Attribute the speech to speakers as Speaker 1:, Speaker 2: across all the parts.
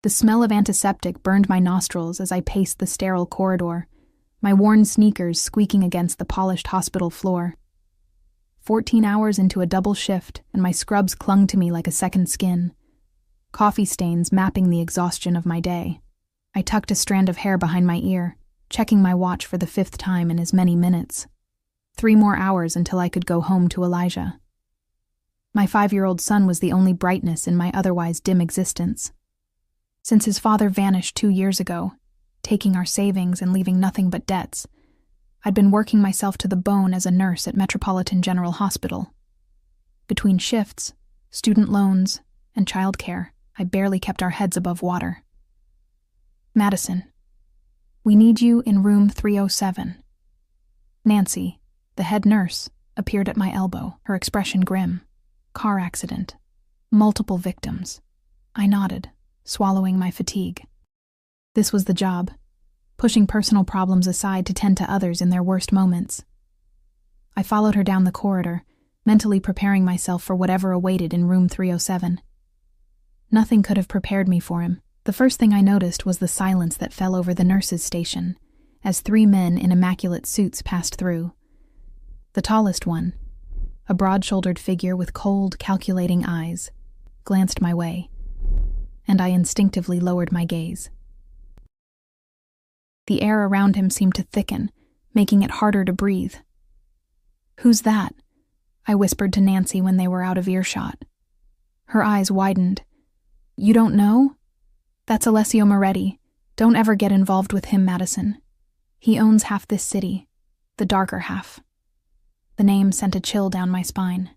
Speaker 1: The smell of antiseptic burned my nostrils as I paced the sterile corridor, my worn sneakers squeaking against the polished hospital floor. 14 hours into a double shift, and my scrubs clung to me like a second skin, coffee stains mapping the exhaustion of my day. I tucked a strand of hair behind my ear, checking my watch for the 5th time in as many minutes. 3 more hours until I could go home to Elijah. My 5-year-old son was the only brightness in my otherwise dim existence. Since his father vanished 2 years ago, taking our savings and leaving nothing but debts, I'd been working myself to the bone as a nurse at Metropolitan General Hospital. Between shifts, student loans, and childcare, I barely kept our heads above water. Madison, we need you in room 307. Nancy, the head nurse, appeared at my elbow, her expression grim. Car accident. Multiple victims. I nodded, swallowing my fatigue. This was the job, pushing personal problems aside to tend to others in their worst moments. I followed her down the corridor, mentally preparing myself for whatever awaited in room 307. Nothing could have prepared me for him. The first thing I noticed was the silence that fell over the nurses' station, as 3 men in immaculate suits passed through. The tallest one, a broad-shouldered figure with cold, calculating eyes, glanced my way, and I instinctively lowered my gaze. The air around him seemed to thicken, making it harder to breathe. "Who's that?" I whispered to Nancy when they were out of earshot. Her eyes widened. "You don't know? That's Alessio Moretti. Don't ever get involved with him, Madison. He owns half this city, the darker half." The name sent a chill down my spine.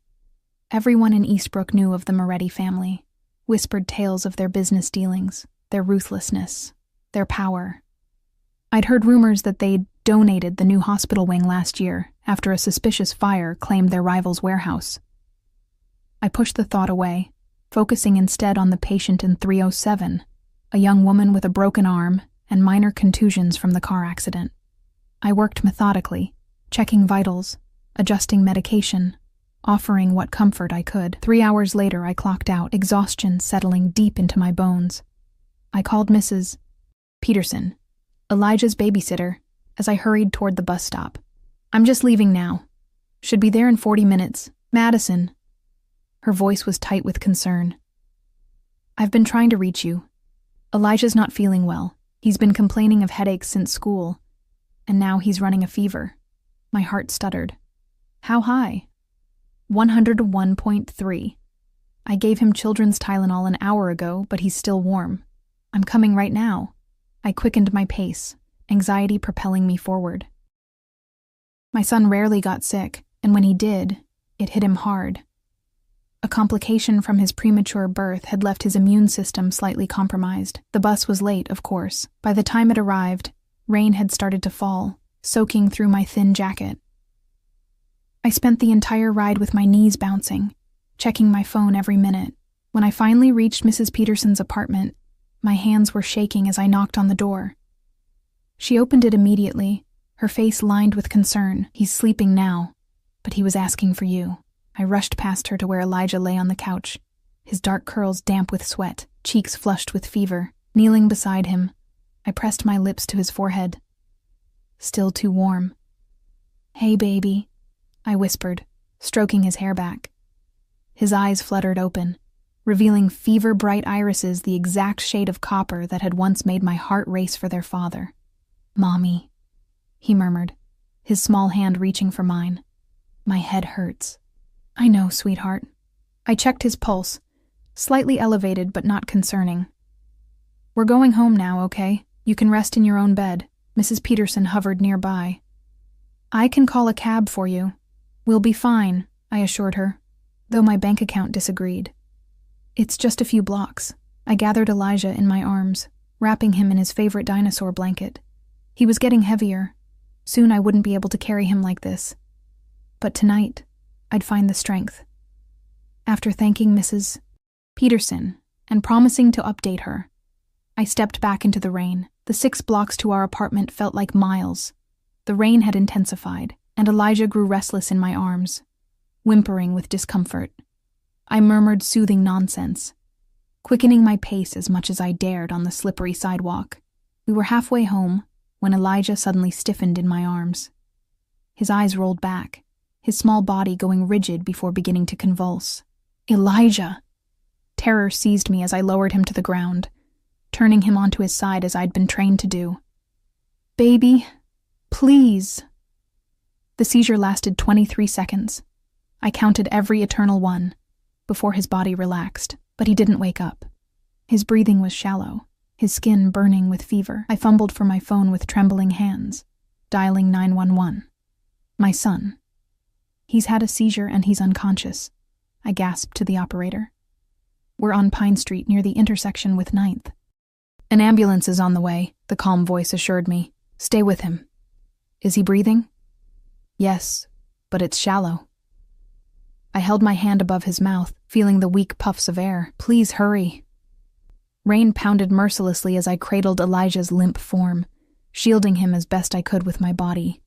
Speaker 1: Everyone in Eastbrook knew of the Moretti family, whispered tales of their business dealings, their ruthlessness, their power. I'd heard rumors that they'd donated the new hospital wing last year after a suspicious fire claimed their rival's warehouse. I pushed the thought away, focusing instead on the patient in 307, a young woman with a broken arm and minor contusions from the car accident. I worked methodically, checking vitals, adjusting medication, offering what comfort I could. 3 hours later, I clocked out, exhaustion settling deep into my bones. I called Mrs. Peterson, Elijah's babysitter, as I hurried toward the bus stop. "I'm just leaving now. Should be there in 40 minutes. Madison." Her voice was tight with concern. "I've been trying to reach you. Elijah's not feeling well. He's been complaining of headaches since school, and now he's running a fever." My heart stuttered. "How high?" 101.3. I gave him children's Tylenol an hour ago, but he's still warm. "I'm coming right now." I quickened my pace, anxiety propelling me forward. My son rarely got sick, and when he did, it hit him hard. A complication from his premature birth had left his immune system slightly compromised. The bus was late, of course. By the time it arrived, rain had started to fall, soaking through my thin jacket. I spent the entire ride with my knees bouncing, checking my phone every minute. When I finally reached Mrs. Peterson's apartment, my hands were shaking as I knocked on the door. She opened it immediately, her face lined with concern. "He's sleeping now, but he was asking for you." I rushed past her to where Elijah lay on the couch, his dark curls damp with sweat, cheeks flushed with fever. Kneeling beside him, I pressed my lips to his forehead. Still too warm. "Hey, baby," I whispered, stroking his hair back. His eyes fluttered open, revealing fever-bright irises the exact shade of copper that had once made my heart race for their father. "Mommy," he murmured, his small hand reaching for mine. "My head hurts." "I know, sweetheart." I checked his pulse, slightly elevated but not concerning. "We're going home now, okay? You can rest in your own bed." Mrs. Peterson hovered nearby. "I can call a cab for you. We'll be fine," I assured her, though my bank account disagreed. "It's just a few blocks." I gathered Elijah in my arms, wrapping him in his favorite dinosaur blanket. He was getting heavier. Soon I wouldn't be able to carry him like this. But tonight, I'd find the strength. After thanking Mrs. Peterson and promising to update her, I stepped back into the rain. The 6 blocks to our apartment felt like miles. The rain had intensified, and Elijah grew restless in my arms, whimpering with discomfort. I murmured soothing nonsense. quickening my pace as much as I dared on the slippery sidewalk. We were halfway home when Elijah suddenly stiffened in my arms. His eyes rolled back, his small body going rigid before beginning to convulse. Elijah! Terror seized me as I lowered him to the ground, turning him onto his side as I'd been trained to do. Baby, please. The seizure lasted 23 seconds. I counted every eternal one before his body relaxed, but he didn't wake up. His breathing was shallow, his skin burning with fever. I fumbled for my phone with trembling hands, dialing 911. My son. He's had a seizure and he's unconscious, I gasped to the operator. We're on Pine Street near the intersection with 9th. An ambulance is on the way, the calm voice assured me. Stay with him. Is he breathing? Yes, but it's shallow. I held my hand above his mouth, feeling the weak puffs of air. Please hurry. Rain pounded mercilessly as I cradled Elijah's limp form, shielding him as best I could with my body.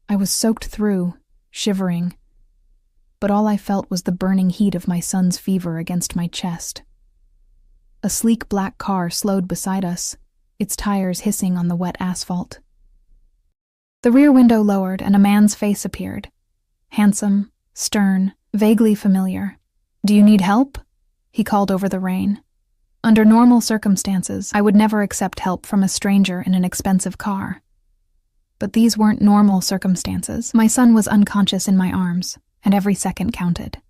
Speaker 1: I was soaked through, shivering, but all I felt was the burning heat of my son's fever against my chest. A sleek black car slowed beside us, its tires hissing on the wet asphalt. The rear window lowered and a man's face appeared. Handsome, stern, vaguely familiar. Do you need help? He called over the rain. Under normal circumstances, I would never accept help from a stranger in an expensive car. But these weren't normal circumstances. My son was unconscious in my arms, and every second counted.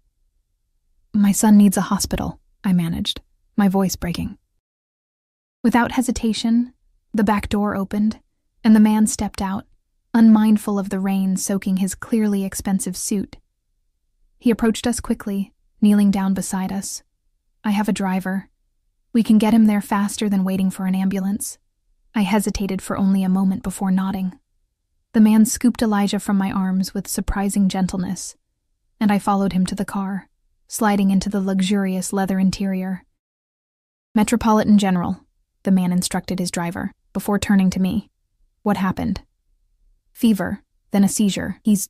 Speaker 1: My son needs a hospital, I managed, my voice breaking. Without hesitation, the back door opened, and the man stepped out, unmindful of the rain soaking his clearly expensive suit. He approached us quickly, kneeling down beside us. I have a driver. We can get him there faster than waiting for an ambulance. I hesitated for only a moment before nodding. The man scooped Elijah from my arms with surprising gentleness, and I followed him to the car, sliding into the luxurious leather interior. Metropolitan General, the man instructed his driver, before turning to me. What happened? Fever, then a seizure. He's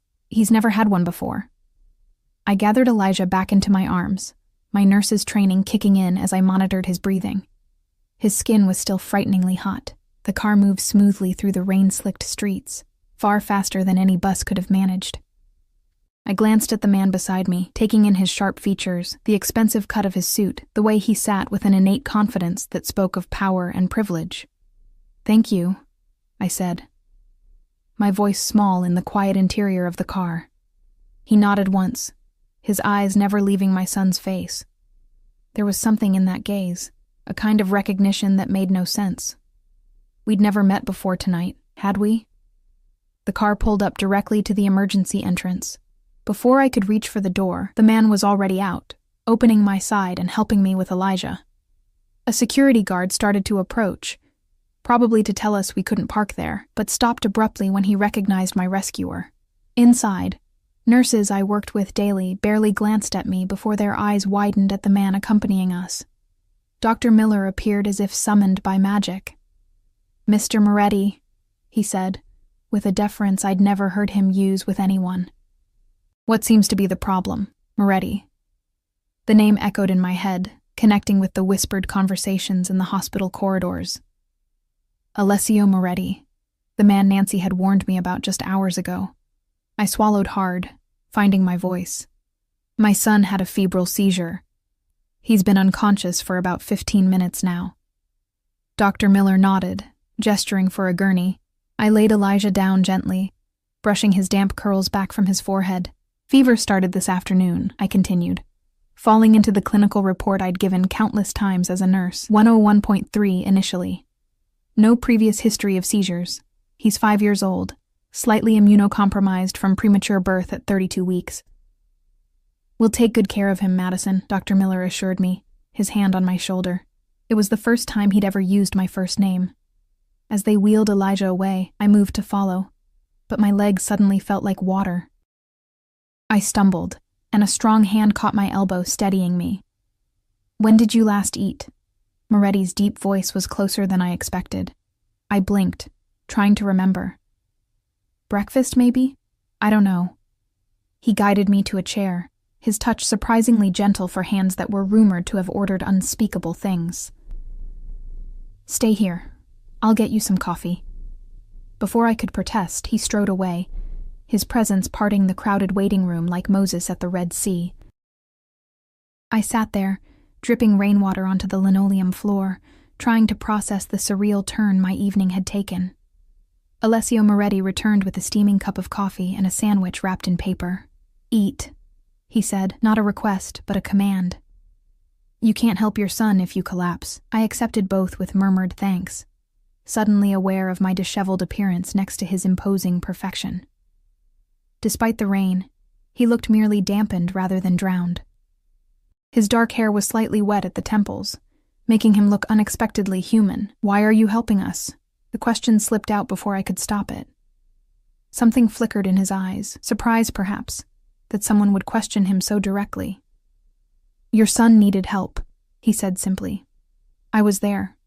Speaker 1: never had one before. I gathered Elijah back into my arms, my nurse's training kicking in as I monitored his breathing. His skin was still frighteningly hot. The car moved smoothly through the rain-slicked streets, far faster than any bus could have managed. I glanced at the man beside me, taking in his sharp features, the expensive cut of his suit, the way he sat with an innate confidence that spoke of power and privilege. Thank you, I said, my voice small in the quiet interior of the car. He nodded once, his eyes never leaving my son's face. There was something in that gaze, a kind of recognition that made no sense. We'd never met before tonight, had we? The car pulled up directly to the emergency entrance. Before I could reach for the door, the man was already out, opening my side and helping me with Elijah. A security guard started to approach, probably to tell us we couldn't park there, but stopped abruptly when he recognized my rescuer. Inside, nurses I worked with daily barely glanced at me before their eyes widened at the man accompanying us. Dr. Miller appeared as if summoned by magic. Mr. Moretti, he said, with a deference I'd never heard him use with anyone. What seems to be the problem, Moretti? The name echoed in my head, connecting with the whispered conversations in the hospital corridors. Alessio Moretti, the man Nancy had warned me about just hours ago. I swallowed hard, finding my voice. My son had a febrile seizure. He's been unconscious for about 15 minutes now. Dr. Miller nodded, gesturing for a gurney. I laid Elijah down gently, brushing his damp curls back from his forehead. Fever started this afternoon, I continued, falling into the clinical report I'd given countless times as a nurse. 101.3 initially. No previous history of seizures. He's 5 years old, slightly immunocompromised from premature birth at 32 weeks. We'll take good care of him, Madison, Dr. Miller assured me, his hand on my shoulder. It was the first time he'd ever used my first name. As they wheeled Elijah away, I moved to follow, but my legs suddenly felt like water. I stumbled, and a strong hand caught my elbow, steadying me. When did you last eat? Moretti's deep voice was closer than I expected. I blinked, trying to remember. Breakfast, maybe? I don't know. He guided me to a chair, his touch surprisingly gentle for hands that were rumored to have ordered unspeakable things. "Stay here. I'll get you some coffee." Before I could protest, he strode away, his presence parting the crowded waiting room like Moses at the Red Sea. I sat there, dripping rainwater onto the linoleum floor, trying to process the surreal turn my evening had taken. Alessio Moretti returned with a steaming cup of coffee and a sandwich wrapped in paper. "Eat," he said, not a request, but a command. "You can't help your son if you collapse." I accepted both with murmured thanks, suddenly aware of my disheveled appearance next to his imposing perfection. Despite the rain, he looked merely dampened rather than drowned. His dark hair was slightly wet at the temples, making him look unexpectedly human. "Why are you helping us?" The question slipped out before I could stop it. Something flickered in his eyes, surprise perhaps, that someone would question him so directly. "Your son needed help," he said simply. "I was there."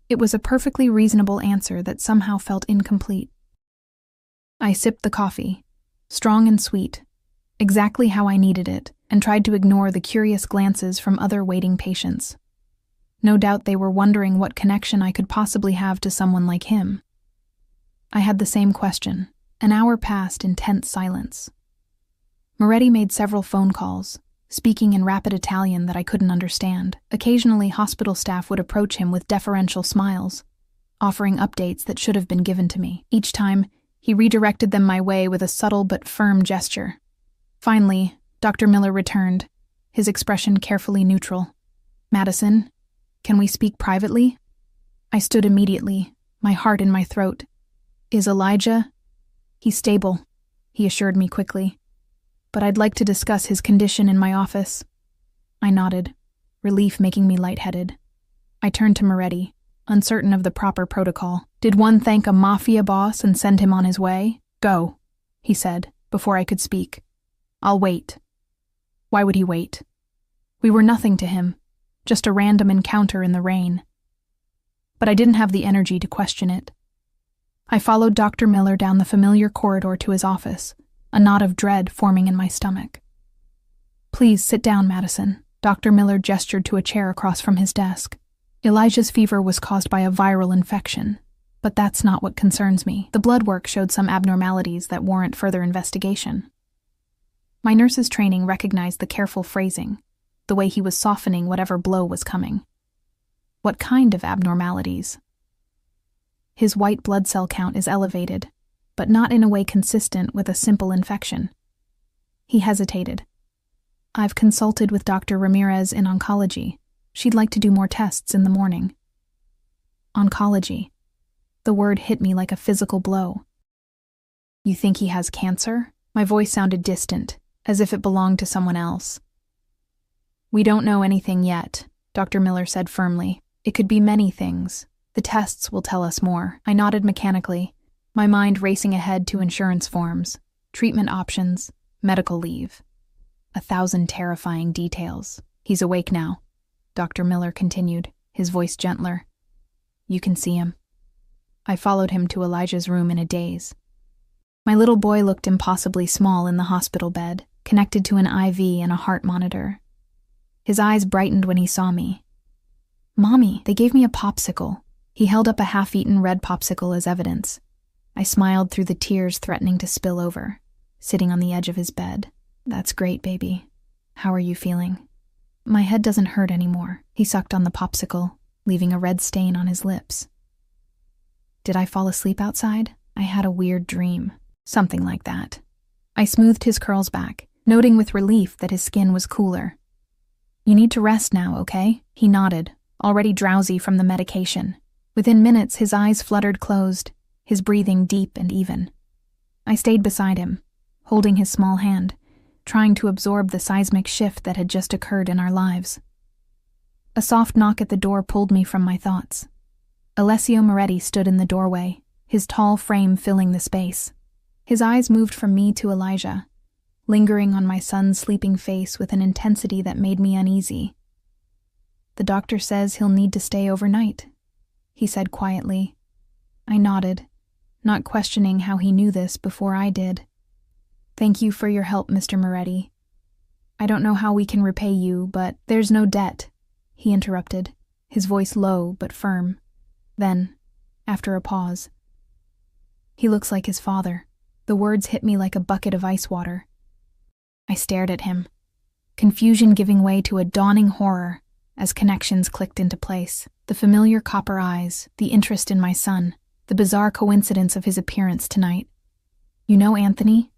Speaker 1: It was a perfectly reasonable answer that somehow felt incomplete. I sipped the coffee, strong and sweet, exactly how I needed it, and tried to ignore the curious glances from other waiting patients. No doubt they were wondering what connection I could possibly have to someone like him. I had the same question. An hour passed in tense silence. Moretti made several phone calls, speaking in rapid Italian that I couldn't understand. Occasionally, hospital staff would approach him with deferential smiles, offering updates that should have been given to me. Each time, he redirected them my way with a subtle but firm gesture. Finally, Dr. Miller returned, his expression carefully neutral. "Madison, can we speak privately?" I stood immediately, my heart in my throat. "Is Elijah?" "He's stable," he assured me quickly. "But I'd like to discuss his condition in my office." I nodded, relief making me lightheaded. I turned to Moretti, uncertain of the proper protocol. Did one thank a mafia boss and send him on his way? "Go," he said, before I could speak. "I'll wait." Why would he wait? We were nothing to him, just a random encounter in the rain. But I didn't have the energy to question it. I followed Dr. Miller down the familiar corridor to his office, a knot of dread forming in my stomach. "Please sit down, Madison." Dr. Miller gestured to a chair across from his desk. "Elijah's fever was caused by a viral infection, but that's not what concerns me. The blood work showed some abnormalities that warrant further investigation." My nurse's training recognized the careful phrasing, the way he was softening whatever blow was coming. "What kind of abnormalities?" "His white blood cell count is elevated, but not in a way consistent with a simple infection." He hesitated. "I've consulted with Dr. Ramirez in oncology. She'd like to do more tests in the morning." Oncology. The word hit me like a physical blow. "You think he has cancer?" My voice sounded distant, as if it belonged to someone else. "We don't know anything yet," Dr. Miller said firmly. "It could be many things. The tests will tell us more." I nodded mechanically, my mind racing ahead to insurance forms, treatment options, medical leave. 1,000 terrifying details. "He's awake now," Dr. Miller continued, his voice gentler. "You can see him." I followed him to Elijah's room in a daze. My little boy looked impossibly small in the hospital bed, connected to an IV and a heart monitor. His eyes brightened when he saw me. "Mommy, they gave me a popsicle." He held up a half-eaten red popsicle as evidence. I smiled through the tears threatening to spill over, sitting on the edge of his bed. "That's great, baby. How are you feeling?" "My head doesn't hurt anymore." He sucked on the popsicle, leaving a red stain on his lips. "Did I fall asleep outside? I had a weird dream." "Something like that." I smoothed his curls back, noting with relief that his skin was cooler. "You need to rest now, okay?" He nodded, already drowsy from the medication. Within minutes, his eyes fluttered closed, his breathing deep and even. I stayed beside him, holding his small hand, trying to absorb the seismic shift that had just occurred in our lives. A soft knock at the door pulled me from my thoughts. Alessio Moretti stood in the doorway, his tall frame filling the space. His eyes moved from me to Elijah, lingering on my son's sleeping face with an intensity that made me uneasy. "The doctor says he'll need to stay overnight," he said quietly. I nodded, not questioning how he knew this before I did. "Thank you for your help, Mr. Moretti." I don't know how we can repay you, but there's no debt, he interrupted, his voice low but firm. Then, after a pause, he looks like his father. The words hit me like a bucket of ice water. I stared at him, confusion giving way to a dawning horror as connections clicked into place. The familiar copper eyes, the interest in my son, the bizarre coincidence of his appearance tonight. "You know Anthony?"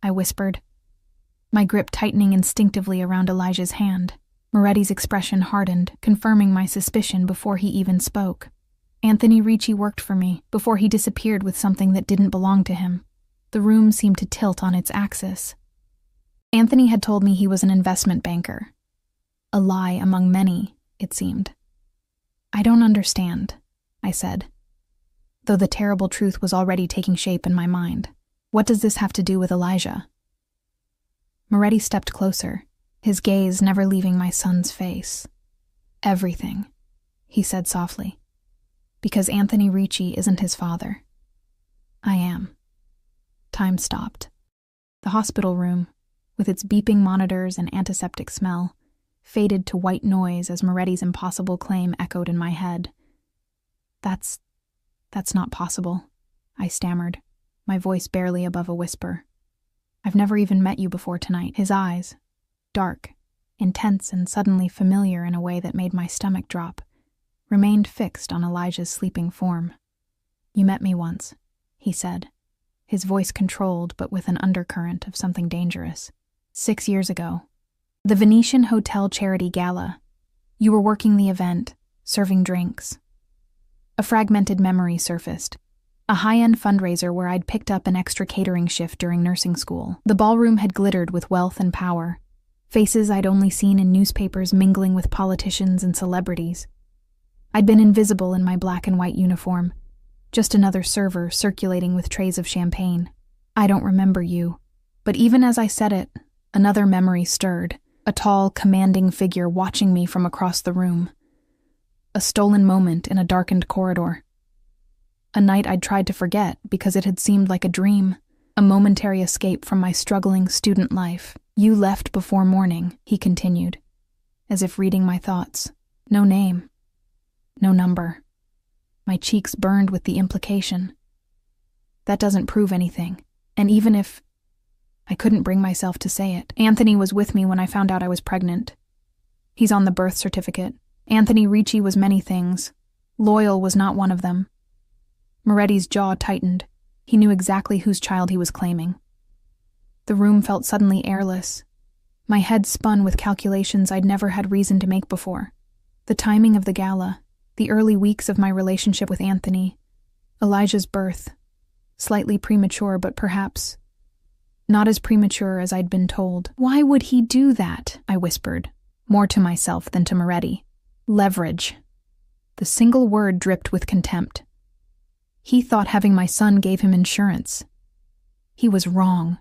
Speaker 1: I whispered, my grip tightening instinctively around Elijah's hand. Moretti's expression hardened, confirming my suspicion before he even spoke. Anthony Ricci worked for me before he disappeared with something that didn't belong to him. The room seemed to tilt on its axis. Anthony had told me he was an investment banker. A lie among many, it seemed. "I don't understand," I said, though the terrible truth was already taking shape in my mind. "What does this have to do with Elijah?" Moretti stepped closer, his gaze never leaving my son's face. "Everything," he said softly. "Because Anthony Ricci isn't his father. I am." Time stopped. The hospital room, with its beeping monitors and antiseptic smell, faded to white noise as Moretti's impossible claim echoed in my head. That's not possible," I stammered, my voice barely above a whisper. "I've never even met you before tonight." His eyes, dark, intense, and suddenly familiar in a way that made my stomach drop, remained fixed on Elijah's sleeping form. "You met me once," he said, his voice controlled but with an undercurrent of something dangerous. "6 years ago. The Venetian Hotel Charity Gala. You were working the event, serving drinks." A fragmented memory surfaced. A high-end fundraiser where I'd picked up an extra catering shift during nursing school. The ballroom had glittered with wealth and power, faces I'd only seen in newspapers mingling with politicians and celebrities. I'd been invisible in my black and white uniform, just another server circulating with trays of champagne. "I don't remember you," but even as I said it, another memory stirred, a tall, commanding figure watching me from across the room. A stolen moment in a darkened corridor. A night I'd tried to forget because it had seemed like a dream, a momentary escape from my struggling student life. "You left before morning," he continued, as if reading my thoughts. No name. No number. My cheeks burned with the implication. That doesn't prove anything, and even if... I couldn't bring myself to say it. "Anthony was with me when I found out I was pregnant. He's on the birth certificate. Anthony Ricci was many things. Loyal was not one of them." Moretti's jaw tightened. He knew exactly whose child he was claiming. The room felt suddenly airless. My head spun with calculations I'd never had reason to make before. The timing of the gala, the early weeks of my relationship with Anthony, Elijah's birth, slightly premature but perhaps not as premature as I'd been told. "Why would he do that?" I whispered, more to myself than to Moretti. "Leverage." The single word dripped with contempt. He thought having my son gave him insurance. He was wrong.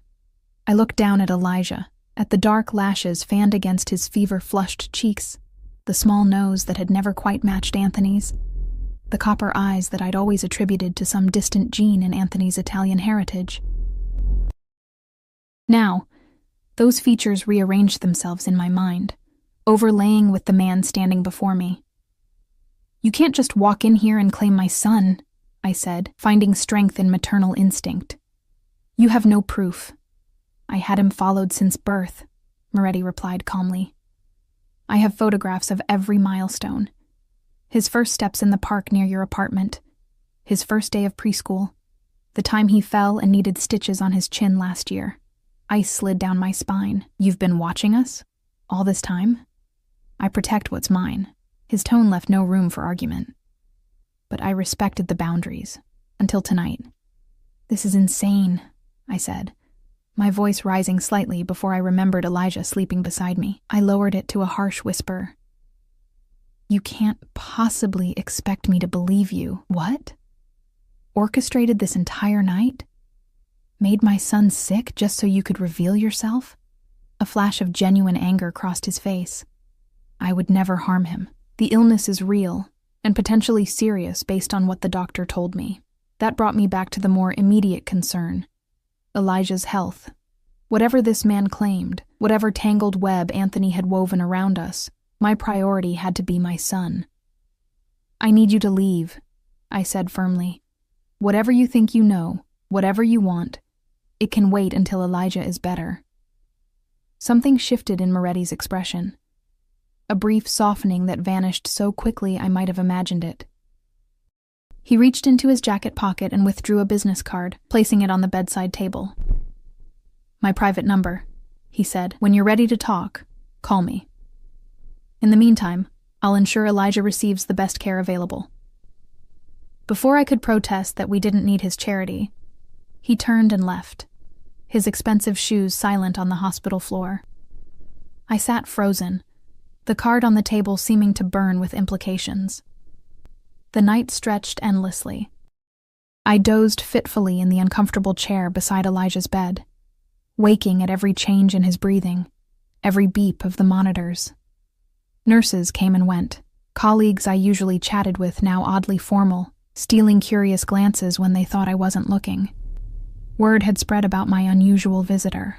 Speaker 1: I looked down at Elijah, at the dark lashes fanned against his fever-flushed cheeks, the small nose that had never quite matched Anthony's, the copper eyes that I'd always attributed to some distant gene in Anthony's Italian heritage. Now, those features rearranged themselves in my mind, overlaying with the man standing before me. "You can't just walk in here and claim my son," I said, finding strength in maternal instinct. "You have no proof." "I had him followed since birth," Moretti replied calmly. "I have photographs of every milestone. His first steps in the park near your apartment, his first day of preschool, the time he fell and needed stitches on his chin last year. Ice slid down my spine. You've been watching us? All this time?" "I protect what's mine." His tone left no room for argument. But I respected the boundaries, until tonight. "This is insane," I said, my voice rising slightly before I remembered Elijah sleeping beside me. I lowered it to a harsh whisper. "You can't possibly expect me to believe you." "What? Orchestrated this entire night? Made my son sick just so you could reveal yourself?" A flash of genuine anger crossed his face. "I would never harm him. The illness is real, and potentially serious based on what the doctor told me." That brought me back to the more immediate concern, Elijah's health. Whatever this man claimed, whatever tangled web Anthony had woven around us, my priority had to be my son. "I need you to leave," I said firmly. "Whatever you think you know, whatever you want, it can wait until Elijah is better." Something shifted in Moretti's expression. A brief softening that vanished so quickly I might have imagined it. He reached into his jacket pocket and withdrew a business card, placing it on the bedside table. "My private number," he said. "When you're ready to talk, call me. In the meantime, I'll ensure Elijah receives the best care available." Before I could protest that we didn't need his charity, he turned and left, his expensive shoes silent on the hospital floor. I sat frozen, the card on the table seeming to burn with implications. The night stretched endlessly. I dozed fitfully in the uncomfortable chair beside Elijah's bed, waking at every change in his breathing, every beep of the monitors. Nurses came and went, colleagues I usually chatted with now oddly formal, stealing curious glances when they thought I wasn't looking. Word had spread about my unusual visitor.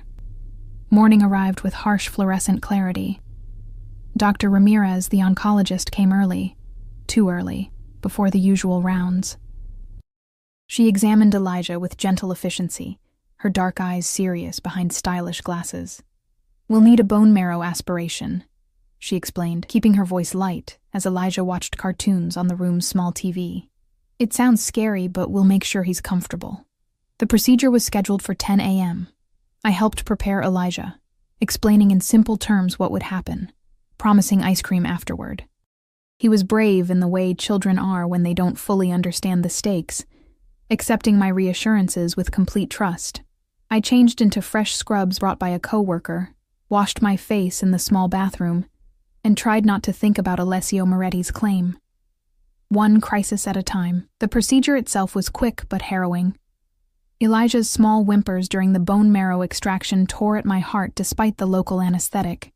Speaker 1: Morning arrived with harsh fluorescent clarity. Dr. Ramirez, the oncologist, came early, too early, before the usual rounds. She examined Elijah with gentle efficiency, her dark eyes serious behind stylish glasses. "We'll need a bone marrow aspiration," she explained, keeping her voice light as Elijah watched cartoons on the room's small TV. "It sounds scary, but we'll make sure he's comfortable." The procedure was scheduled for 10 a.m. I helped prepare Elijah, explaining in simple terms what would happen, promising ice cream afterward. He was brave in the way children are when they don't fully understand the stakes, accepting my reassurances with complete trust. I changed into fresh scrubs brought by a coworker, washed my face in the small bathroom, and tried not to think about Alessio Moretti's claim. One crisis at a time. The procedure itself was quick but harrowing. Elijah's small whimpers during the bone marrow extraction tore at my heart despite the local anesthetic.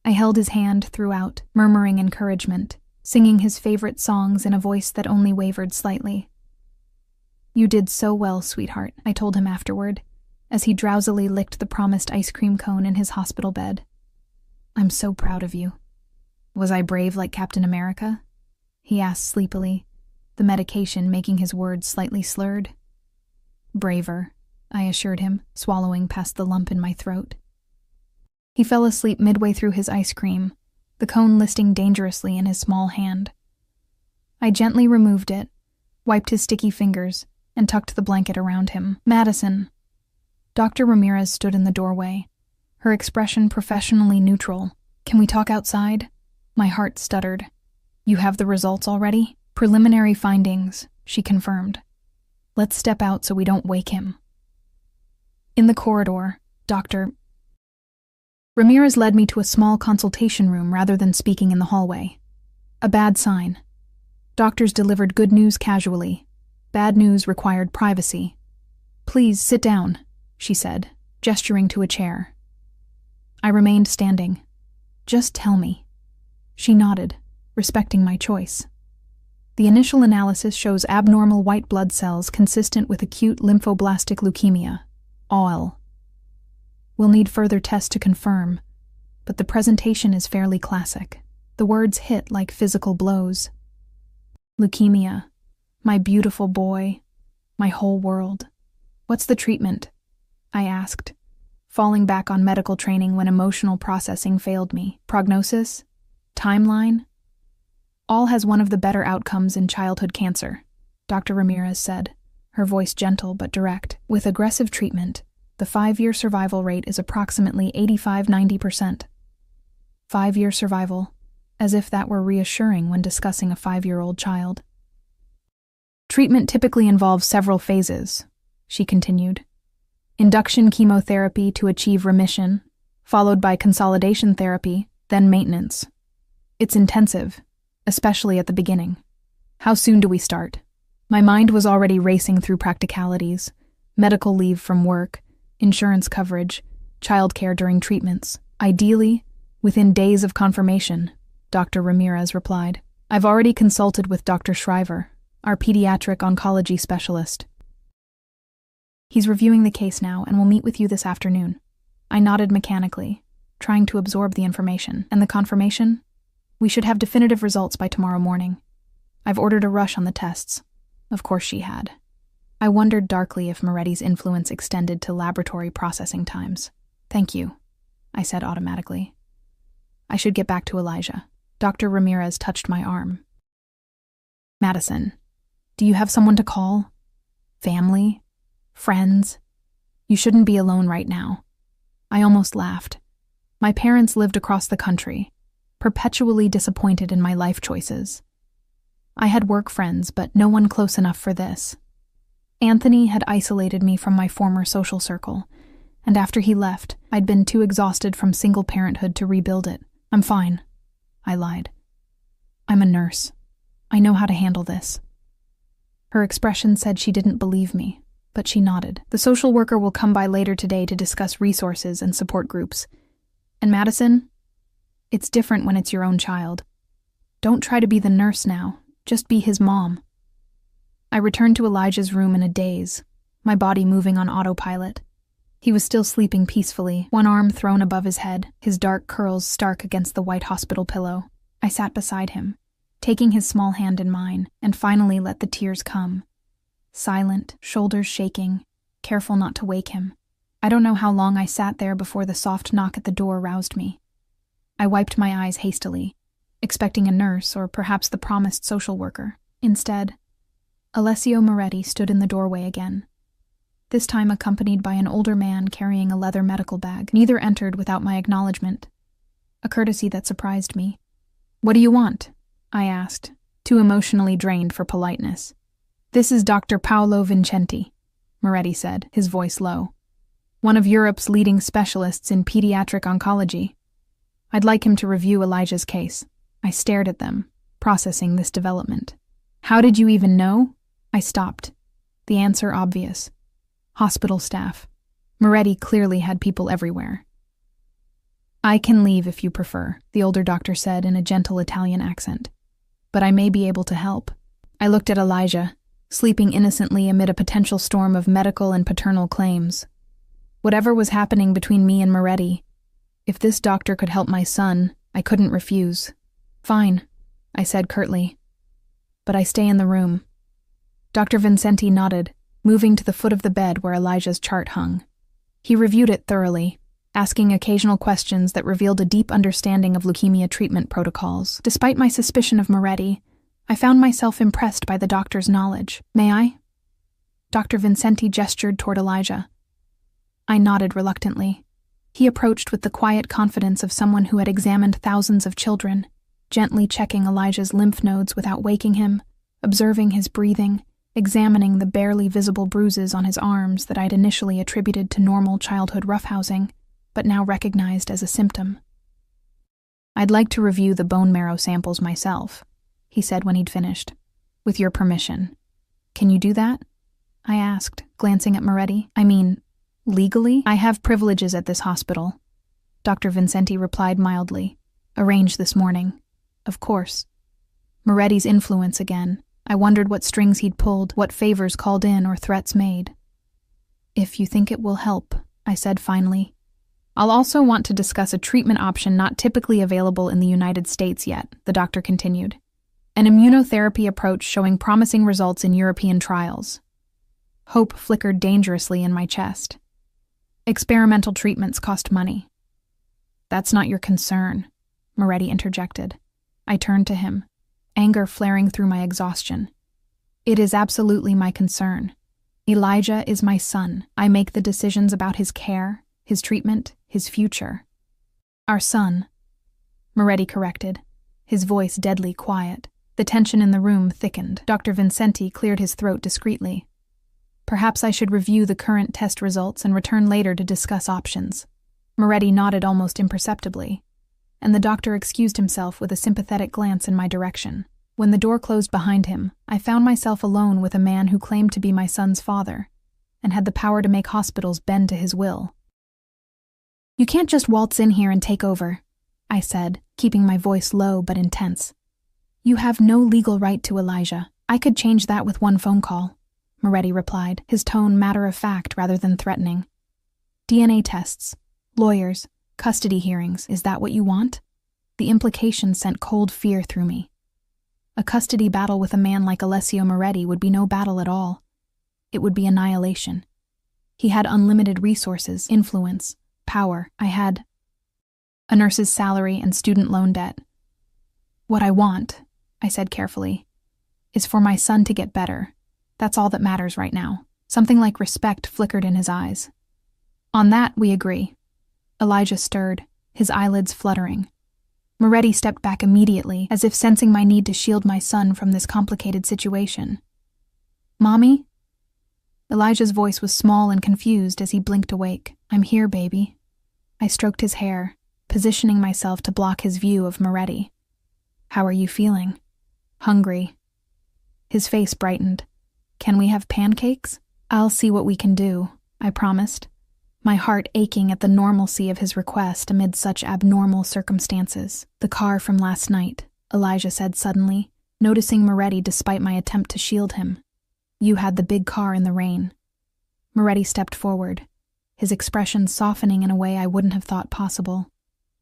Speaker 1: I held his hand throughout, murmuring encouragement, singing his favorite songs in a voice that only wavered slightly. "You did so well, sweetheart," I told him afterward, as he drowsily licked the promised ice cream cone in his hospital bed. "I'm so proud of you." "Was I brave like Captain America?" he asked sleepily, the medication making his words slightly slurred. "Braver," I assured him, swallowing past the lump in my throat. He fell asleep midway through his ice cream, the cone listing dangerously in his small hand. I gently removed it, wiped his sticky fingers, and tucked the blanket around him. "Madison." Dr. Ramirez stood in the doorway, her expression professionally neutral. "Can we talk outside?" My heart stuttered. "You have the results already?" "Preliminary findings," she confirmed. "Let's step out so we don't wake him." In the corridor, Dr. Ramirez led me to a small consultation room rather than speaking in the hallway. A bad sign. Doctors delivered good news casually. Bad news required privacy. "Please sit down," she said, gesturing to a chair. I remained standing. "Just tell me." She nodded, respecting my choice. The initial analysis shows abnormal white blood cells consistent with acute lymphoblastic leukemia, ALL. We'll need further tests to confirm, but the presentation is fairly classic. The words hit like physical blows. "Leukemia, my beautiful boy, my whole world. What's the treatment?" I asked, falling back on medical training when emotional processing failed me. "Prognosis? Timeline?" "All has one of the better outcomes in childhood cancer," Dr. Ramirez said, her voice gentle but direct. "With aggressive treatment, the 5-year survival rate is approximately 85–90%. 5-year survival, as if that were reassuring when discussing a 5-year-old child. "Treatment typically involves several phases," she continued. "Induction chemotherapy to achieve remission, followed by consolidation therapy, then maintenance. It's intensive, especially at the beginning. How soon do we start?" My mind was already racing through practicalities: medical leave from work, insurance coverage, childcare during treatments. "Ideally, within days of confirmation," Dr. Ramirez replied. "I've already consulted with Dr. Shriver, our pediatric oncology specialist. He's reviewing the case now and will meet with you this afternoon." I nodded mechanically, trying to absorb the information. And the confirmation? We should have definitive results by tomorrow morning. I've ordered a rush on the tests. Of course she had. I wondered darkly if Moretti's influence extended to laboratory processing times. Thank you, I said automatically. I should get back to Elijah. Dr. Ramirez touched my arm. Madison, do you have someone to call? Family? Friends? You shouldn't be alone right now. I almost laughed. My parents lived across the country, perpetually disappointed in my life choices. I had work friends, but no one close enough for this. Anthony had isolated me from my former social circle, and after he left, I'd been too exhausted from single parenthood to rebuild it. I'm fine, I lied. I'm a nurse. I know how to handle this. Her expression said she didn't believe me, but she nodded. The social worker will come by later today to discuss resources and support groups. And Madison, it's different when it's your own child. Don't try to be the nurse now, just be his mom. I returned to Elijah's room in a daze, my body moving on autopilot. He was still sleeping peacefully, one arm thrown above his head, his dark curls stark against the white hospital pillow. I sat beside him, taking his small hand in mine, and finally let the tears come. Silent, shoulders shaking, careful not to wake him. I don't know how long I sat there before the soft knock at the door roused me. I wiped my eyes hastily, expecting a nurse or perhaps the promised social worker. Instead, Alessio Moretti stood in the doorway again, this time accompanied by an older man carrying a leather medical bag. Neither entered without my acknowledgement, a courtesy that surprised me. "What do you want?" I asked, too emotionally drained for politeness. "This is Dr. Paolo Vincenti," Moretti said, his voice low. "One of Europe's leading specialists in pediatric oncology. I'd like him to review Elijah's case." I stared at them, processing this development. "How did you even know?" I stopped. The answer obvious. Hospital staff. Moretti clearly had people everywhere. "I can leave if you prefer," the older doctor said in a gentle Italian accent. "But I may be able to help." I looked at Elijah, sleeping innocently amid a potential storm of medical and paternal claims. Whatever was happening between me and Moretti, if this doctor could help my son, I couldn't refuse. "Fine," I said curtly. "But I stay in the room." Dr. Vincenti nodded, moving to the foot of the bed where Elijah's chart hung. He reviewed it thoroughly, asking occasional questions that revealed a deep understanding of leukemia treatment protocols. Despite my suspicion of Moretti, I found myself impressed by the doctor's knowledge. "May I?" Dr. Vincenti gestured toward Elijah. I nodded reluctantly. He approached with the quiet confidence of someone who had examined thousands of children, gently checking Elijah's lymph nodes without waking him, observing his breathing, examining the barely visible bruises on his arms that I'd initially attributed to normal childhood roughhousing, but now recognized as a symptom. "I'd like to review the bone marrow samples myself," he said when he'd finished. "With your permission. Can you do that?" I asked, glancing at Moretti. "I mean, legally? I have privileges at this hospital," Dr. Vincenti replied mildly. "Arranged this morning. Of course." Moretti's influence again. I wondered what strings he'd pulled, what favors called in or threats made. "If you think it will help," I said finally. "I'll also want to discuss a treatment option not typically available in the United States yet," the doctor continued. "An immunotherapy approach showing promising results in European trials." Hope flickered dangerously in my chest. "Experimental treatments cost money." "That's not your concern," Moretti interjected. I turned to him, anger flaring through my exhaustion. "It is absolutely my concern. Elijah is my son. I make the decisions about his care, his treatment, his future." "Our son," Moretti corrected, his voice deadly quiet. The tension in the room thickened. Dr. Vincenti cleared his throat discreetly. "Perhaps I should review the current test results and return later to discuss options." Moretti nodded almost imperceptibly, and the doctor excused himself with a sympathetic glance in my direction. When the door closed behind him, I found myself alone with a man who claimed to be my son's father, and had the power to make hospitals bend to his will. "You can't just waltz in here and take over," I said, keeping my voice low but intense. "You have no legal right to Elijah. I could change that with one phone call," Moretti replied, his tone matter-of-fact rather than threatening. "DNA tests, Lawyers, custody hearings, is that what you want? The implication sent cold fear through me. A custody battle with a man like Alessio Moretti would be no battle at all. It would be annihilation. He had unlimited resources, influence, power. I had a nurse's salary and student loan debt. What I want, I said carefully, is for my son to get better. That's all that matters right now. Something like respect flickered in his eyes. On that, we agree. Elijah stirred, his eyelids fluttering. Moretti stepped back immediately, as if sensing my need to shield my son from this complicated situation. Mommy? Elijah's voice was small and confused as he blinked awake. I'm here, baby. I stroked his hair, positioning myself to block his view of Moretti. How are you feeling? Hungry. His face brightened. Can we have pancakes? I'll see what we can do, I promised, my heart aching at the normalcy of his request amid such abnormal circumstances. The car from last night, Elijah said suddenly, noticing Moretti despite my attempt to shield him. You had the big car in the rain. Moretti stepped forward, his expression softening in a way I wouldn't have thought possible.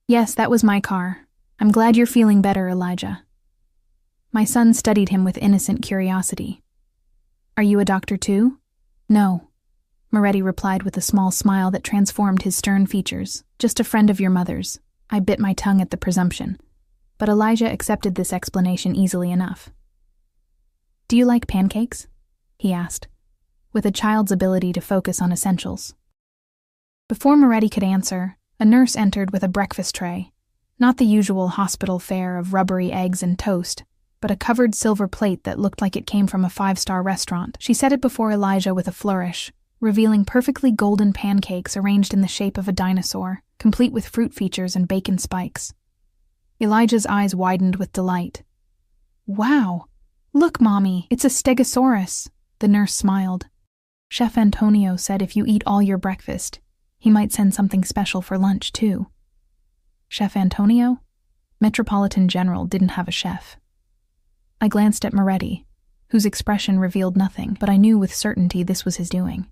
Speaker 1: Yes, that was my car. I'm glad you're feeling better, Elijah. My son studied him with innocent curiosity. Are you a doctor too? No, Moretti replied with a small smile that transformed his stern features. Just a friend of your mother's. I bit my tongue at the presumption, but Elijah accepted this explanation easily enough. Do you like pancakes? He asked, with a child's ability to focus on essentials. Before Moretti could answer, a nurse entered with a breakfast tray, not the usual hospital fare of rubbery eggs and toast, but a covered silver plate that looked like it came from a 5-star restaurant. She set it before Elijah with a flourish, revealing perfectly golden pancakes arranged in the shape of a dinosaur, complete with fruit features and bacon spikes. Elijah's eyes widened with delight. Wow! Look, Mommy, it's a stegosaurus, the nurse smiled. Chef Antonio said if you eat all your breakfast, he might send something special for lunch, too. Chef Antonio? Metropolitan General didn't have a chef. I glanced at Moretti, whose expression revealed nothing, but I knew with certainty this was his doing.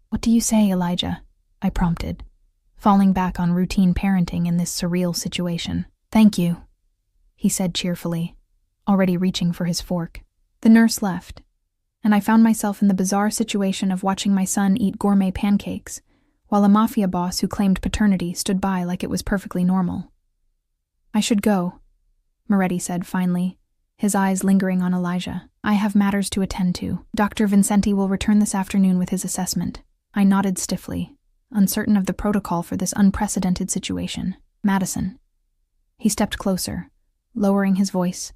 Speaker 1: What do you say, Elijah? I prompted, falling back on routine parenting in this surreal situation. Thank you, he said cheerfully, already reaching for his fork. The nurse left, and I found myself in the bizarre situation of watching my son eat gourmet pancakes, while a mafia boss who claimed paternity stood by like it was perfectly normal. I should go, Moretti said finally, his eyes lingering on Elijah. I have matters to attend to. Dr. Vincenti will return this afternoon with his assessment. I nodded stiffly, uncertain of the protocol for this unprecedented situation. Madison. He stepped closer, lowering his voice.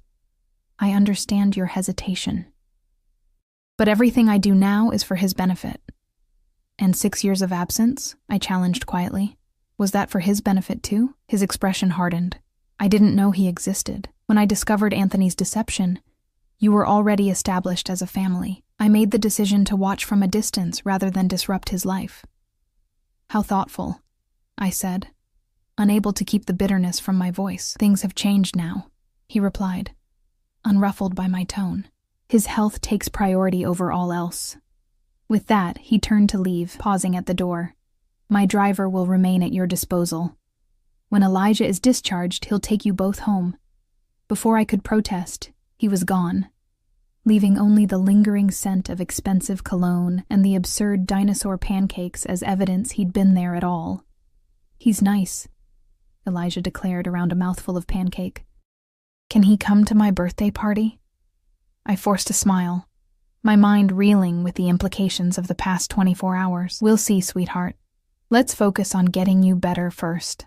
Speaker 1: I understand your hesitation. But everything I do now is for his benefit. And 6 years of absence? I challenged quietly. Was that for his benefit too? His expression hardened. I didn't know he existed. When I discovered Anthony's deception, you were already established as a family. I made the decision to watch from a distance rather than disrupt his life. How thoughtful, I said, unable to keep the bitterness from my voice. Things have changed now, he replied, unruffled by my tone. His health takes priority over all else. With that, he turned to leave, pausing at the door. My driver will remain at your disposal. When Elijah is discharged, he'll take you both home. Before I could protest, he was gone, leaving only the lingering scent of expensive cologne and the absurd dinosaur pancakes as evidence he'd been there at all. He's nice, Elijah declared around a mouthful of pancake. Can he come to my birthday party? I forced a smile, my mind reeling with the implications of the past 24 hours. We'll see, sweetheart. Let's focus on getting you better first.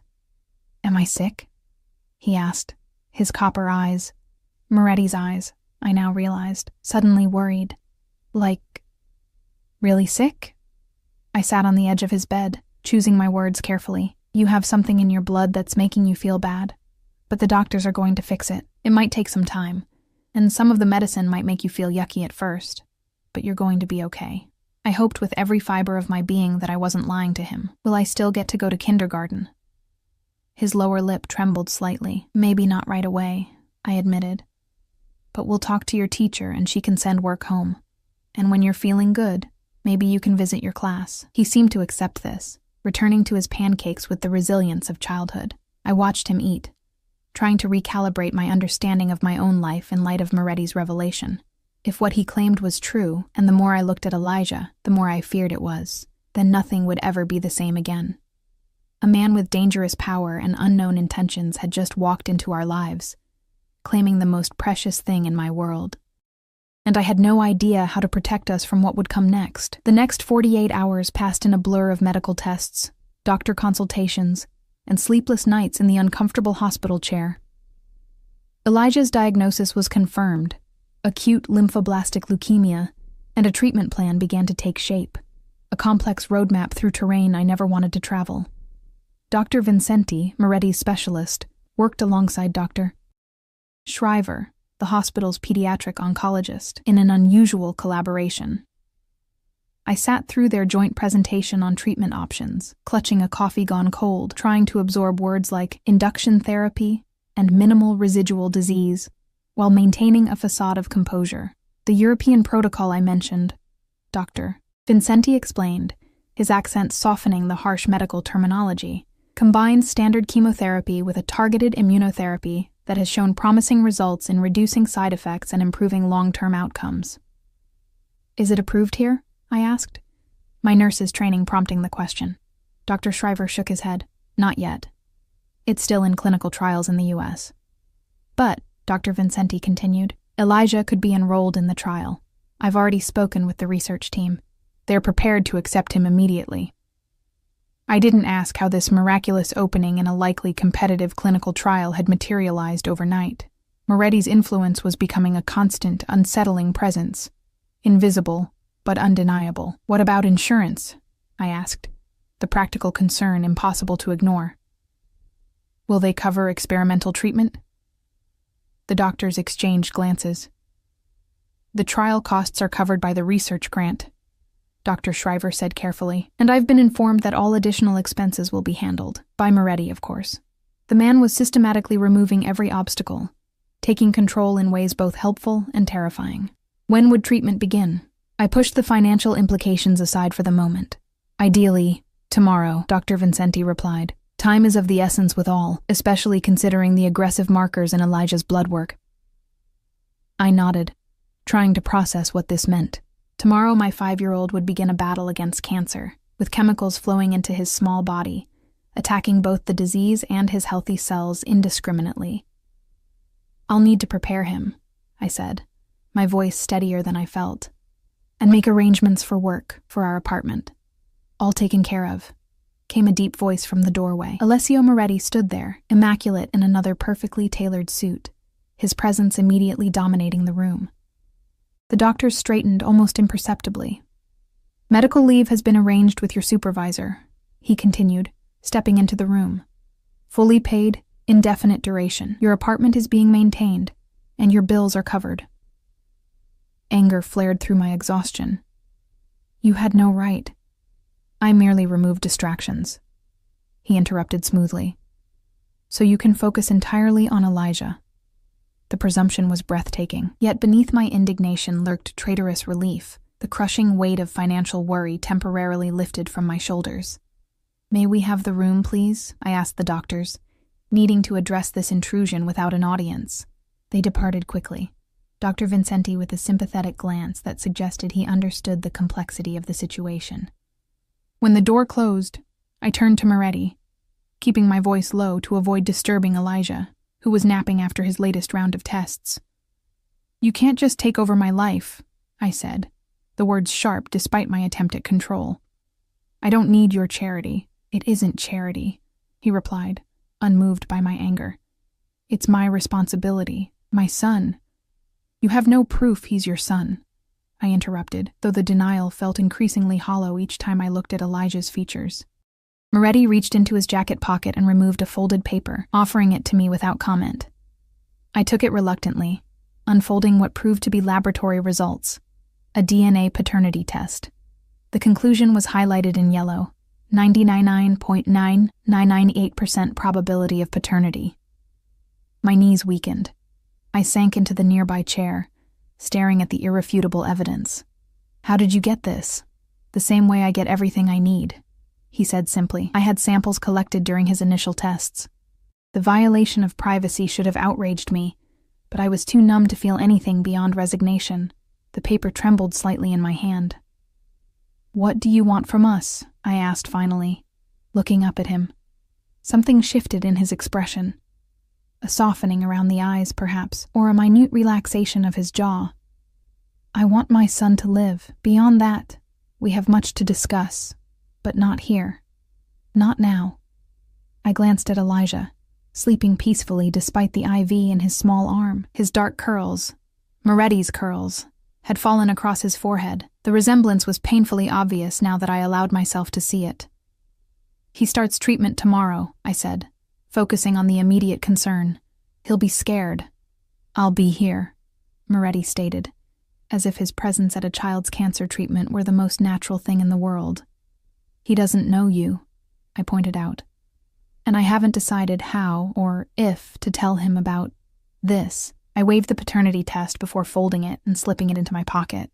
Speaker 1: Am I sick? He asked, his copper eyes, Moretti's eyes, I now realized, suddenly worried. Like, really sick? I sat on the edge of his bed, choosing my words carefully. You have something in your blood that's making you feel bad, but the doctors are going to fix it. It might take some time, and some of the medicine might make you feel yucky at first, but you're going to be okay. I hoped with every fiber of my being that I wasn't lying to him. Will I still get to go to kindergarten? His lower lip trembled slightly. Maybe not right away, I admitted. But we'll talk to your teacher and she can send work home. And when you're feeling good, maybe you can visit your class. He seemed to accept this, returning to his pancakes with the resilience of childhood. I watched him eat, trying to recalibrate my understanding of my own life in light of Moretti's revelation. If what he claimed was true, and the more I looked at Elijah, the more I feared it was, then nothing would ever be the same again. A man with dangerous power and unknown intentions had just walked into our lives, claiming the most precious thing in my world. And I had no idea how to protect us from what would come next. The next 48 hours passed in a blur of medical tests, doctor consultations, and sleepless nights in the uncomfortable hospital chair. Elijah's diagnosis was confirmed: acute lymphoblastic leukemia, and a treatment plan began to take shape, a complex roadmap through terrain I never wanted to travel. Dr. Vincenti, Moretti's specialist, worked alongside Dr. Shriver, the hospital's pediatric oncologist, in an unusual collaboration. I sat through their joint presentation on treatment options, clutching a coffee gone cold, trying to absorb words like induction therapy and minimal residual disease, while maintaining a facade of composure. The European protocol I mentioned, Dr. Vincenti explained, his accent softening the harsh medical terminology, combines standard chemotherapy with a targeted immunotherapy that has shown promising results in reducing side effects and improving long-term outcomes. Is it approved here? I asked, my nurse's training prompting the question. Dr. Shriver shook his head. Not yet. It's still in clinical trials in the U.S. But, Dr. Vincenti continued, Elijah could be enrolled in the trial. I've already spoken with the research team. They're prepared to accept him immediately. I didn't ask how this miraculous opening in a likely competitive clinical trial had materialized overnight. Moretti's influence was becoming a constant, unsettling presence. Invisible, but undeniable. What about insurance? I asked, the practical concern impossible to ignore. Will they cover experimental treatment? The doctors exchanged glances. The trial costs are covered by the research grant, Dr. Shriver said carefully, and I've been informed that all additional expenses will be handled. By Moretti, of course. The man was systematically removing every obstacle, taking control in ways both helpful and terrifying. When would treatment begin? I pushed the financial implications aside for the moment. Ideally, tomorrow, Dr. Vincenti replied. Time is of the essence with all, especially considering the aggressive markers in Elijah's blood work. I nodded, trying to process what this meant. Tomorrow my 5-year-old would begin a battle against cancer, with chemicals flowing into his small body, attacking both the disease and his healthy cells indiscriminately. I'll need to prepare him, I said, my voice steadier than I felt, and make arrangements for work, for our apartment. All taken care of, came a deep voice from the doorway. Alessio Moretti stood there, immaculate in another perfectly tailored suit, his presence immediately dominating the room. The doctors straightened almost imperceptibly. Medical leave has been arranged with your supervisor, he continued, stepping into the room. Fully paid, indefinite duration. Your apartment is being maintained, and your bills are covered. Anger flared through my exhaustion. You had no right. I merely removed distractions, he interrupted smoothly. So you can focus entirely on Elijah. The presumption was breathtaking, yet beneath my indignation lurked traitorous relief, the crushing weight of financial worry temporarily lifted from my shoulders. May we have the room, please? I asked the doctors, needing to address this intrusion without an audience. They departed quickly, Dr. Vincenti with a sympathetic glance that suggested he understood the complexity of the situation. When the door closed, I turned to Moretti, keeping my voice low to avoid disturbing Elijah, who was napping after his latest round of tests. You can't just take over my life, I said, the words sharp despite my attempt at control. I don't need your charity. It isn't charity, he replied, unmoved by my anger. It's my responsibility, my son. You have no proof he's your son, I interrupted, though the denial felt increasingly hollow each time I looked at Elijah's features. Moretti reached into his jacket pocket and removed a folded paper, offering it to me without comment. I took it reluctantly, unfolding what proved to be laboratory results, a DNA paternity test. The conclusion was highlighted in yellow, 99.9998% probability of paternity. My knees weakened. I sank into the nearby chair, staring at the irrefutable evidence. How did you get this? The same way I get everything I need. he said simply. I had samples collected during his initial tests. The violation of privacy should have outraged me, but I was too numb to feel anything beyond resignation. The paper trembled slightly in my hand. "What do you want from us?" I asked finally, looking up at him. Something shifted in his expression. A softening around the eyes, perhaps, or a minute relaxation of his jaw. "I want my son to live. Beyond that, we have much to discuss, but not here. Not now." I glanced at Elijah, sleeping peacefully despite the IV in his small arm. His dark curls, Moretti's curls, had fallen across his forehead. The resemblance was painfully obvious now that I allowed myself to see it. "He starts treatment tomorrow," I said, focusing on the immediate concern. "He'll be scared." "I'll be here," Moretti stated, as if his presence at a child's cancer treatment were the most natural thing in the world. "He doesn't know you," I pointed out, "and I haven't decided how or if to tell him about this." I waved the paternity test before folding it and slipping it into my pocket.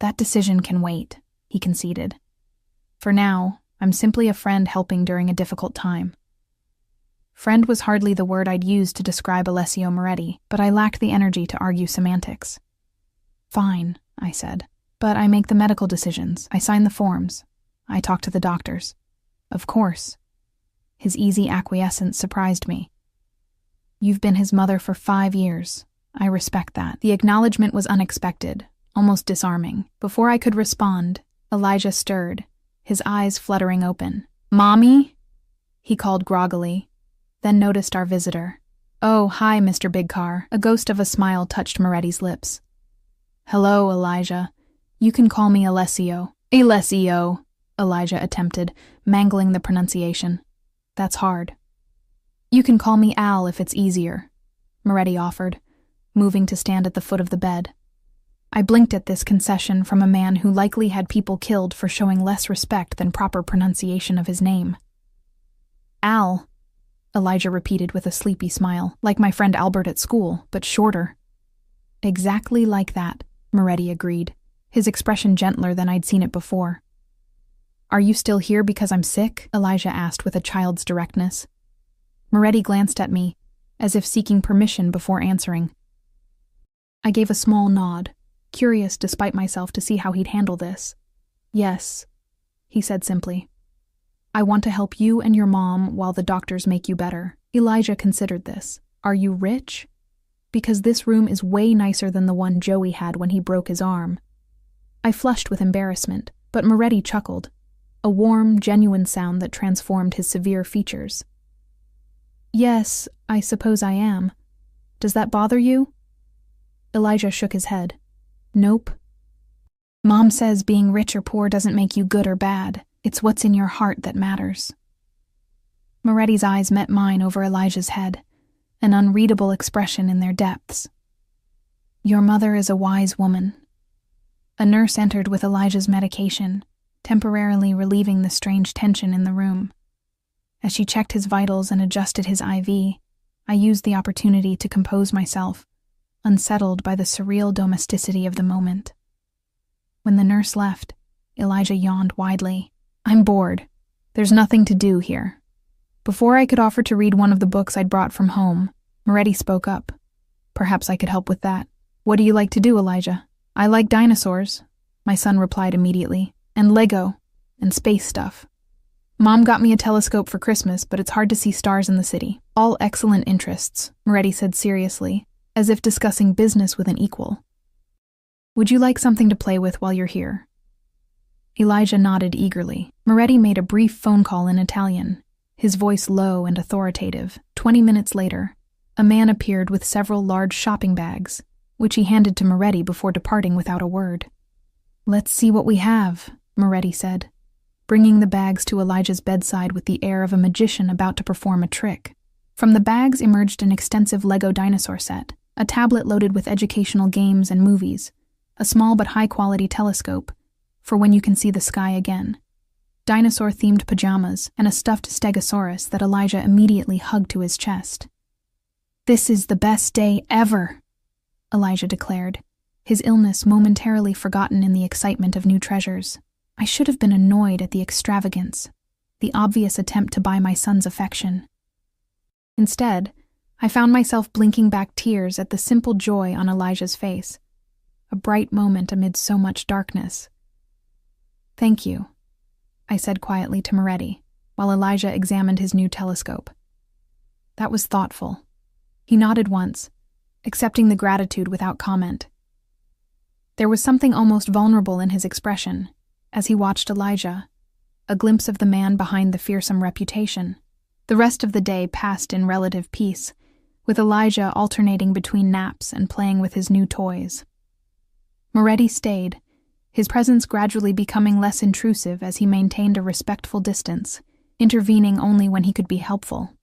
Speaker 1: "That decision can wait," he conceded. "For now, I'm simply a friend helping during a difficult time." Friend was hardly the word I'd use to describe Alessio Moretti, but I lacked the energy to argue semantics. "Fine," I said, "but I make the medical decisions. I sign the forms. I talk to the doctors." "Of course." His easy acquiescence surprised me. "You've been his mother for 5 years. I respect that." The acknowledgement was unexpected, almost disarming. Before I could respond, Elijah stirred, his eyes fluttering open. "Mommy?" he called groggily, then noticed our visitor. "Oh, hi, Mr. Bigcar." A ghost of a smile touched Moretti's lips. "Hello, Elijah. You can call me Alessio." "Alessio," Elijah attempted, mangling the pronunciation. "That's hard." "You can call me Al if it's easier," Moretti offered, moving to stand at the foot of the bed. I blinked at this concession from a man who likely had people killed for showing less respect than proper pronunciation of his name. "Al," Elijah repeated with a sleepy smile, "like my friend Albert at school, but shorter." "Exactly like that," Moretti agreed, his expression gentler than I'd seen it before. "Are you still here because I'm sick?" Elijah asked with a child's directness. Moretti glanced at me, as if seeking permission before answering. I gave a small nod, curious despite myself to see how he'd handle this. "Yes," he said simply. "I want to help you and your mom while the doctors make you better." Elijah considered this. "Are you rich?" "Because this room is way nicer than the one Joey had when he broke his arm." I flushed with embarrassment, but Moretti chuckled, a warm, genuine sound that transformed his severe features. "Yes, I suppose I am. Does that bother you?" Elijah shook his head. "Nope. Mom says being rich or poor doesn't make you good or bad. It's what's in your heart that matters." Moretti's eyes met mine over Elijah's head, an unreadable expression in their depths. "Your mother is a wise woman." A nurse entered with Elijah's medication, temporarily relieving the strange tension in the room. As she checked his vitals and adjusted his IV, I used the opportunity to compose myself, unsettled by the surreal domesticity of the moment. When the nurse left, Elijah yawned widely. "I'm bored. There's nothing to do here." Before I could offer to read one of the books I'd brought from home, Moretti spoke up. "Perhaps I could help with that." "What do you like to do, Elijah?" "I like dinosaurs," my son replied immediately, "and Lego, and space stuff. Mom got me a telescope for Christmas, but it's hard to see stars in the city." "All excellent interests," Moretti said seriously, as if discussing business with an equal. "Would you like something to play with while you're here?" Elijah nodded eagerly. Moretti made a brief phone call in Italian, his voice low and authoritative. 20 minutes later, a man appeared with several large shopping bags, which he handed to Moretti before departing without a word. "Let's see what we have," Moretti said, bringing the bags to Elijah's bedside with the air of a magician about to perform a trick. From the bags emerged an extensive Lego dinosaur set, a tablet loaded with educational games and movies, a small but high-quality telescope, for when you can see the sky again, dinosaur-themed pajamas, and a stuffed stegosaurus that Elijah immediately hugged to his chest. "This is the best day ever," Elijah declared, his illness momentarily forgotten in the excitement of new treasures. I should have been annoyed at the extravagance, the obvious attempt to buy my son's affection. Instead, I found myself blinking back tears at the simple joy on Elijah's face, a bright moment amid so much darkness. "Thank you," I said quietly to Moretti, while Elijah examined his new telescope. That was thoughtful. He nodded once, accepting the gratitude without comment. There was something almost vulnerable in his expression as he watched Elijah, a glimpse of the man behind the fearsome reputation. The rest of the day passed in relative peace, with Elijah alternating between naps and playing with his new toys. Moretti stayed, his presence gradually becoming less intrusive as he maintained a respectful distance, intervening only when he could be helpful.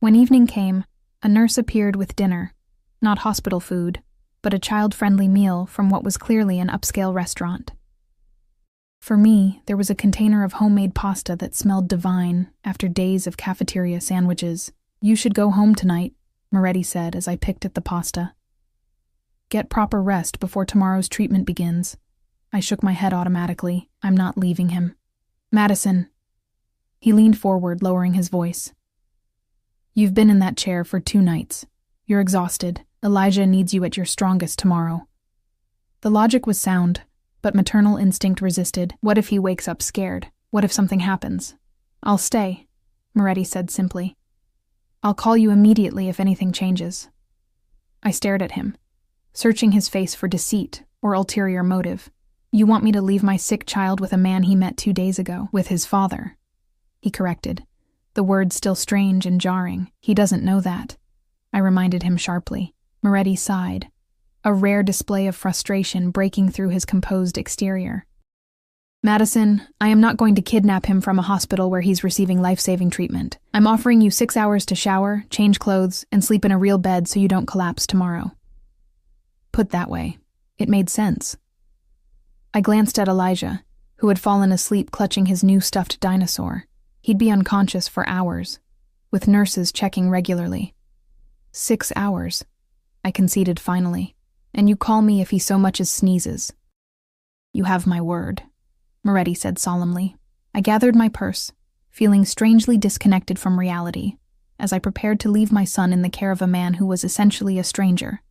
Speaker 1: When evening came, a nurse appeared with dinner, not hospital food, but a child-friendly meal from what was clearly an upscale restaurant. For me, there was a container of homemade pasta that smelled divine after days of cafeteria sandwiches. "You should go home tonight," Moretti said as I picked at the pasta. "Get proper rest before tomorrow's treatment begins." I shook my head automatically. I'm not leaving him. "Madison." He leaned forward, lowering his voice. "You've been in that chair for 2 nights. You're exhausted. Elijah needs you at your strongest tomorrow." The logic was sound, but maternal instinct resisted. What if he wakes up scared? What if something happens? "I'll stay," Moretti said simply. "I'll call you immediately if anything changes." I stared at him, searching his face for deceit or ulterior motive. "You want me to leave my sick child with a man he met 2 days ago, with his father?" He corrected, the words still strange and jarring. "He doesn't know that," I reminded him sharply. Moretti sighed, a rare display of frustration breaking through his composed exterior. "Madison, I am not going to kidnap him from a hospital where he's receiving life-saving treatment. I'm offering you 6 hours to shower, change clothes, and sleep in a real bed so you don't collapse tomorrow." Put that way, it made sense. I glanced at Elijah, who had fallen asleep clutching his new stuffed dinosaur. He'd be unconscious for hours, with nurses checking regularly. 6 hours, I conceded finally. "And you call me if he so much as sneezes." "You have my word," Moretti said solemnly. I gathered my purse, feeling strangely disconnected from reality, as I prepared to leave my son in the care of a man who was essentially a stranger.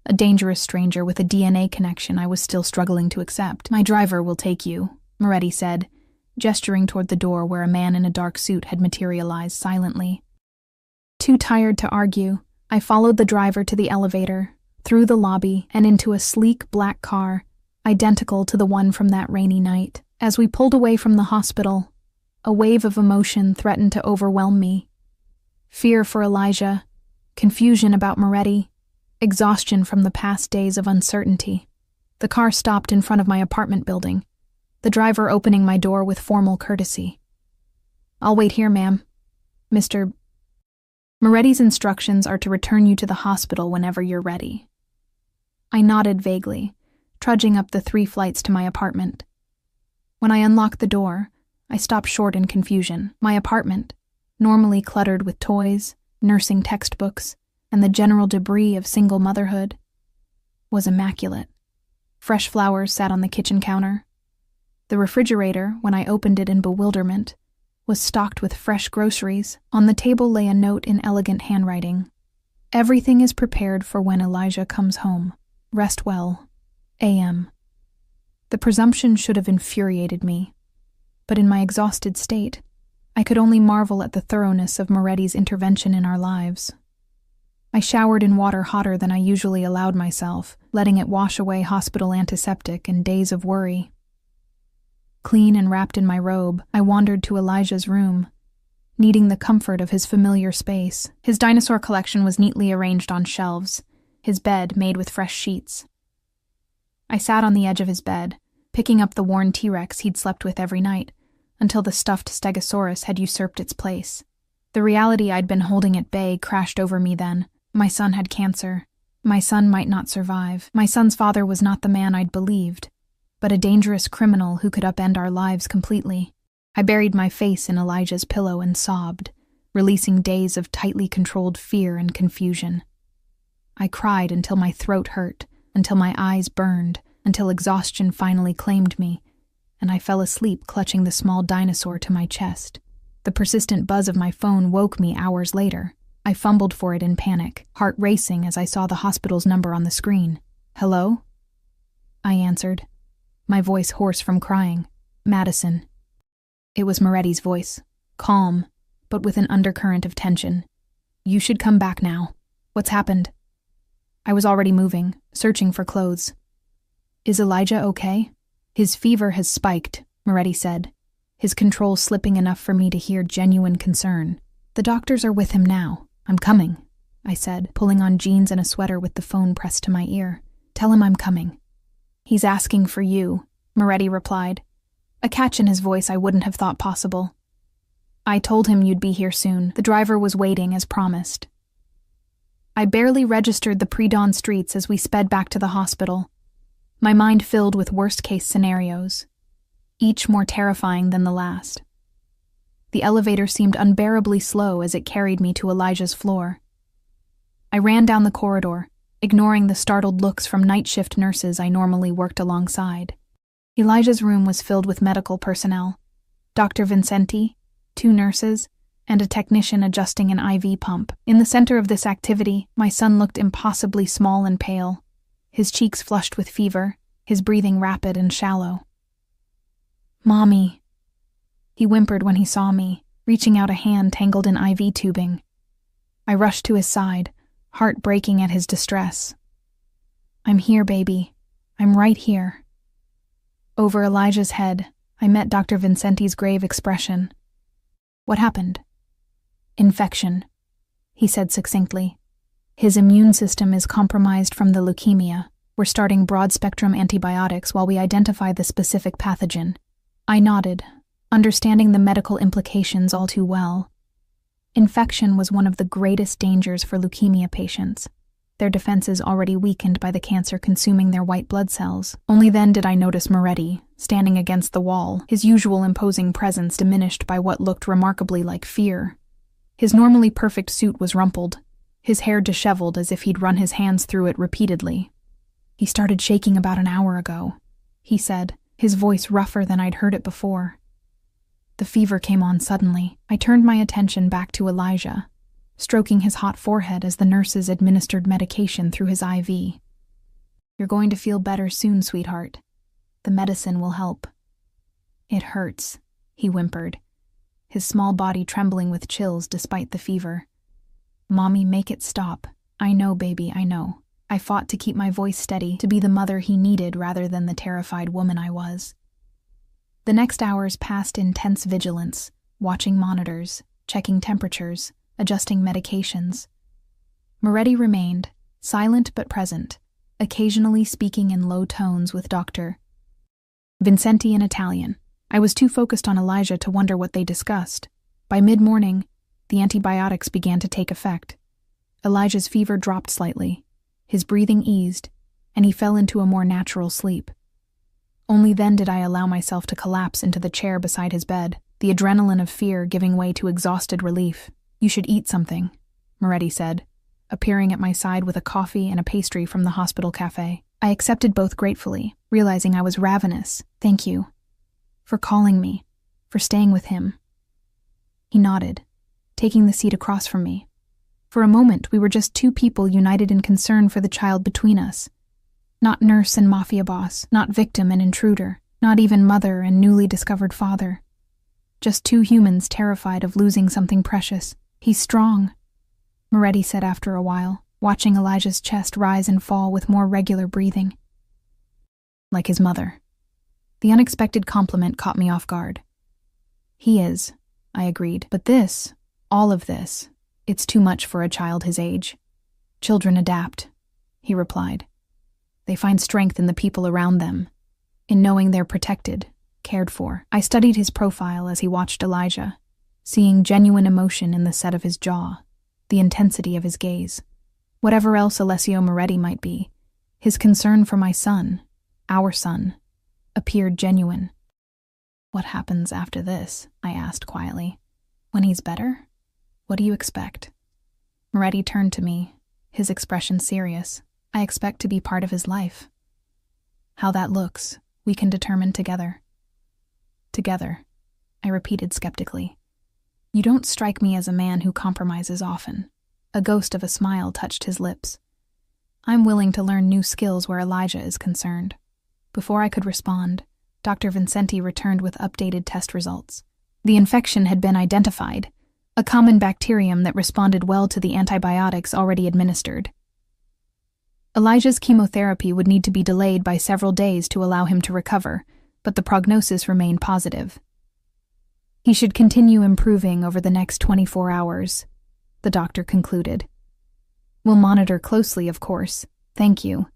Speaker 1: A dangerous stranger with a DNA connection I was still struggling to accept. "My driver will take you," Moretti said, gesturing toward the door where a man in a dark suit had materialized silently. Too tired to argue, I followed the driver to the elevator, through the lobby, and into a sleek black car, identical to the one from that rainy night. As we pulled away from the hospital, a wave of emotion threatened to overwhelm me. Fear for Elijah, confusion about Moretti, exhaustion from the past days of uncertainty. The car stopped in front of my apartment building, the driver opening my door with formal courtesy. "I'll wait here, ma'am. Mr. Moretti's instructions are to return you to the hospital whenever you're ready." I nodded vaguely, trudging up the 3 flights to my apartment. When I unlocked the door, I stopped short in confusion. My apartment, normally cluttered with toys, nursing textbooks, and the general debris of single motherhood, was immaculate. Fresh flowers sat on the kitchen counter. The refrigerator, when I opened it in bewilderment, was stocked with fresh groceries. On the table lay a note in elegant handwriting. "Everything is prepared for when Elijah comes home. Rest well. A.M." The presumption should have infuriated me, but in my exhausted state, I could only marvel at the thoroughness of Moretti's intervention in our lives. I showered in water hotter than I usually allowed myself, letting it wash away hospital antiseptic and days of worry. Clean and wrapped in my robe, I wandered to Elijah's room, needing the comfort of his familiar space. His dinosaur collection was neatly arranged on shelves, his bed made with fresh sheets. I sat on the edge of his bed, picking up the worn T-Rex he'd slept with every night, until the stuffed Stegosaurus had usurped its place. The reality I'd been holding at bay crashed over me then. My son had cancer. My son might not survive. My son's father was not the man I'd believed, but a dangerous criminal who could upend our lives completely. I buried my face in Elijah's pillow and sobbed, releasing days of tightly controlled fear and confusion. I cried until my throat hurt, until my eyes burned, until exhaustion finally claimed me, and I fell asleep clutching the small dinosaur to my chest. The persistent buzz of my phone woke me hours later. I fumbled for it in panic, heart racing as I saw the hospital's number on the screen. "Hello?" I answered, my voice hoarse from crying. "Madison." It was Moretti's voice, calm, but with an undercurrent of tension. "You should come back now. What's happened?" I was already moving, searching for clothes. "Is Elijah okay?" "His fever has spiked," Moretti said, his control slipping enough for me to hear genuine concern. "The doctors are with him now. I'm coming," I said, pulling on jeans and a sweater with the phone pressed to my ear. "Tell him I'm coming." "He's asking for you," Moretti replied, a catch in his voice I wouldn't have thought possible. "I told him you'd be here soon. The driver was waiting as promised." I barely registered the pre-dawn streets as we sped back to the hospital, my mind filled with worst-case scenarios, each more terrifying than the last. The elevator seemed unbearably slow as it carried me to Elijah's floor. I ran down the corridor, ignoring the startled looks from night shift nurses I normally worked alongside. Elijah's room was filled with medical personnel, Dr. Vincenti, 2 nurses, and a technician adjusting an IV pump. In the center of this activity, my son looked impossibly small and pale, his cheeks flushed with fever, his breathing rapid and shallow. "Mommy," he whimpered when he saw me, reaching out a hand tangled in IV tubing. I rushed to his side, heart breaking at his distress. "I'm here, baby. I'm right here." Over Elijah's head, I met Dr. Vincenti's grave expression. "What happened?" "Infection," he said succinctly. "His immune system is compromised from the leukemia. We're starting broad-spectrum antibiotics while we identify the specific pathogen." I nodded, understanding the medical implications all too well. Infection was one of the greatest dangers for leukemia patients, their defenses already weakened by the cancer consuming their white blood cells. Only then did I notice Moretti, standing against the wall, his usual imposing presence diminished by what looked remarkably like fear. His normally perfect suit was rumpled, his hair disheveled as if he'd run his hands through it repeatedly. "He started shaking about an hour ago," he said, his voice rougher than I'd heard it before. The fever came on suddenly. I turned my attention back to Elijah, stroking his hot forehead as the nurses administered medication through his IV. "You're going to feel better soon, sweetheart. The medicine will help." "It hurts," he whimpered, his small body trembling with chills despite the fever. "Mommy, make it stop. I know, baby, I know." I fought to keep my voice steady, to be the mother he needed rather than the terrified woman I was. The next hours passed in tense vigilance, watching monitors, checking temperatures, adjusting medications. Moretti remained, silent but present, occasionally speaking in low tones with Dr. Vincenti in Italian. I was too focused on Elijah to wonder what they discussed. By mid-morning, the antibiotics began to take effect. Elijah's fever dropped slightly, his breathing eased, and he fell into a more natural sleep. Only then did I allow myself to collapse into the chair beside his bed, the adrenaline of fear giving way to exhausted relief. "You should eat something," Moretti said, appearing at my side with a coffee and a pastry from the hospital cafe. I accepted both gratefully, realizing I was ravenous. "Thank you. For calling me. For staying with him." He nodded, taking the seat across from me. For a moment, we were just 2 people united in concern for the child between us. Not nurse and mafia boss, not victim and intruder, not even mother and newly discovered father. Just 2 humans terrified of losing something precious. "He's strong," Moretti said after a while, watching Elijah's chest rise and fall with more regular breathing. "Like his mother." The unexpected compliment caught me off guard. "He is," I agreed, "but this, all of this, it's too much for a child his age." "Children adapt," he replied. "They find strength in the people around them, in knowing they're protected, cared for." I studied his profile as he watched Elijah, seeing genuine emotion in the set of his jaw, the intensity of his gaze. Whatever else Alessio Moretti might be, his concern for my son, our son, appeared genuine. "What happens after this?" I asked quietly. "When he's better? What do you expect?" Moretti turned to me, his expression serious. "I expect to be part of his life. How that looks, we can determine together." Together, I repeated skeptically. You don't strike me as a man who compromises often. A ghost of a smile touched his lips. I'm willing to learn new skills where Elijah is concerned. Before I could respond, Dr. Vincenti returned with updated test results. The infection had been identified, a common bacterium that responded well to the antibiotics already administered. Elijah's chemotherapy would need to be delayed by several days to allow him to recover, but the prognosis remained positive. He should continue improving over the next 24 hours, the doctor concluded. We'll monitor closely, of course. Thank you,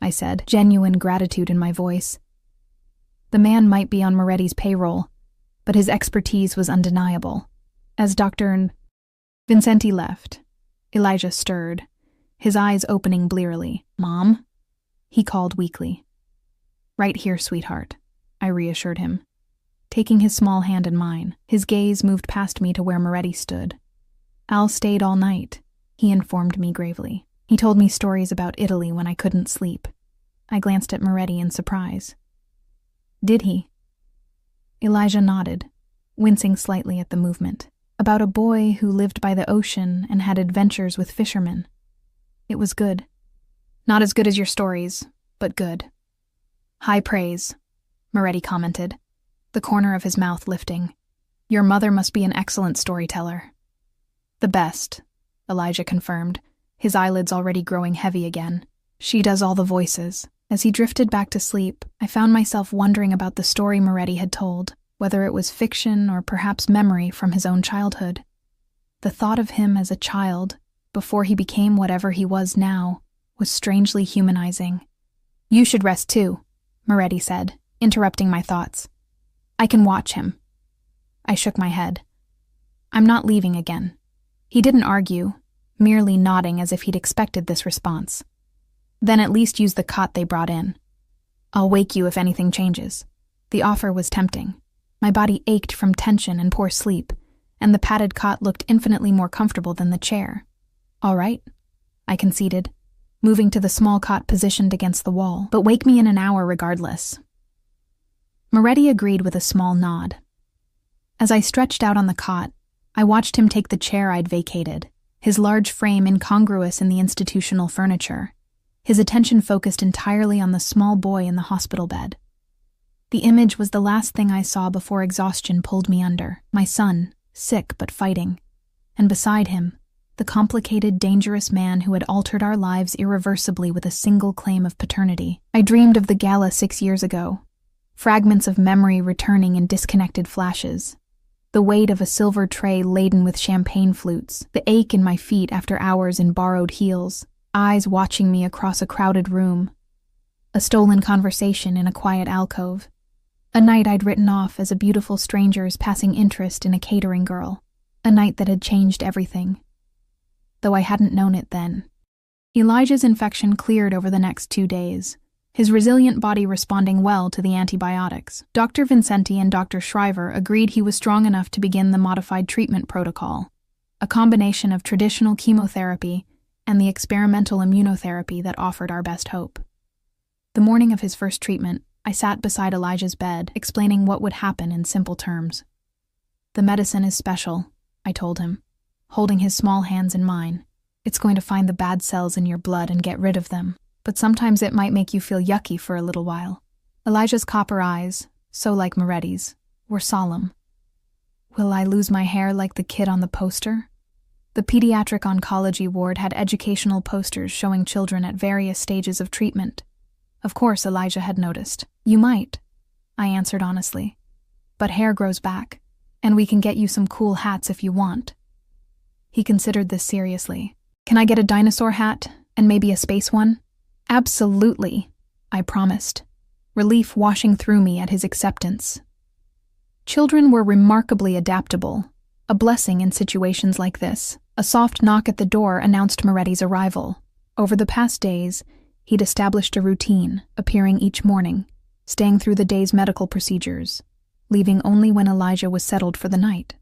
Speaker 1: I said, genuine gratitude in my voice. The man might be on Moretti's payroll, but his expertise was undeniable. As Dr. Vincenti left, Elijah stirred, his eyes opening blearily. Mom? He called weakly. Right here, sweetheart, I reassured him. Taking his small hand in mine, his gaze moved past me to where Moretti stood. Al stayed all night, he informed me gravely. He told me stories about Italy when I couldn't sleep. I glanced at Moretti in surprise. Did he? Elijah nodded, wincing slightly at the movement. About a boy who lived by the ocean and had adventures with fishermen. It was good. Not as good as your stories, but good. High praise, Moretti commented, the corner of his mouth lifting. Your mother must be an excellent storyteller. The best, Elijah confirmed, his eyelids already growing heavy again. She does all the voices. As he drifted back to sleep, I found myself wondering about the story Moretti had told, whether it was fiction or perhaps memory from his own childhood. The thought of him as a child, before he became whatever he was now, was strangely humanizing. You should rest too, Moretti said, interrupting my thoughts. I can watch him. I shook my head. I'm not leaving again. He didn't argue, merely nodding as if he'd expected this response. Then at least use the cot they brought in. I'll wake you if anything changes. The offer was tempting. My body ached from tension and poor sleep, and the padded cot looked infinitely more comfortable than the chair. All right, I conceded, moving to the small cot positioned against the wall, but wake me in an hour regardless. Moretti agreed with a small nod. As I stretched out on the cot, I watched him take the chair I'd vacated, his large frame incongruous in the institutional furniture, his attention focused entirely on the small boy in the hospital bed. The image was the last thing I saw before exhaustion pulled me under, my son, sick but fighting, and beside him, the complicated, dangerous man who had altered our lives irreversibly with a single claim of paternity. I dreamed of the gala 6 years ago, fragments of memory returning in disconnected flashes, the weight of a silver tray laden with champagne flutes, the ache in my feet after hours in borrowed heels, eyes watching me across a crowded room, a stolen conversation in a quiet alcove, a night I'd written off as a beautiful stranger's passing interest in a catering girl, a night that had changed everything, though I hadn't known it then. Elijah's infection cleared over the next 2 days, his resilient body responding well to the antibiotics. Dr. Vincenti and Dr. Shriver agreed he was strong enough to begin the modified treatment protocol, a combination of traditional chemotherapy and the experimental immunotherapy that offered our best hope. The morning of his first treatment, I sat beside Elijah's bed, explaining what would happen in simple terms. The medicine is special, I told him, holding his small hands in mine. It's going to find the bad cells in your blood and get rid of them, but sometimes it might make you feel yucky for a little while. Elijah's copper eyes, so like Moretti's, were solemn. Will I lose my hair like the kid on the poster? The pediatric oncology ward had educational posters showing children at various stages of treatment. Of course, Elijah had noticed. You might, I answered honestly. But hair grows back, and we can get you some cool hats if you want. He considered this seriously. Can I get a dinosaur hat, and maybe a space one? Absolutely, I promised, relief washing through me at his acceptance. Children were remarkably adaptable, a blessing in situations like this. A soft knock at the door announced Moretti's arrival. Over the past days, he'd established a routine, appearing each morning, staying through the day's medical procedures, leaving only when Elijah was settled for the night.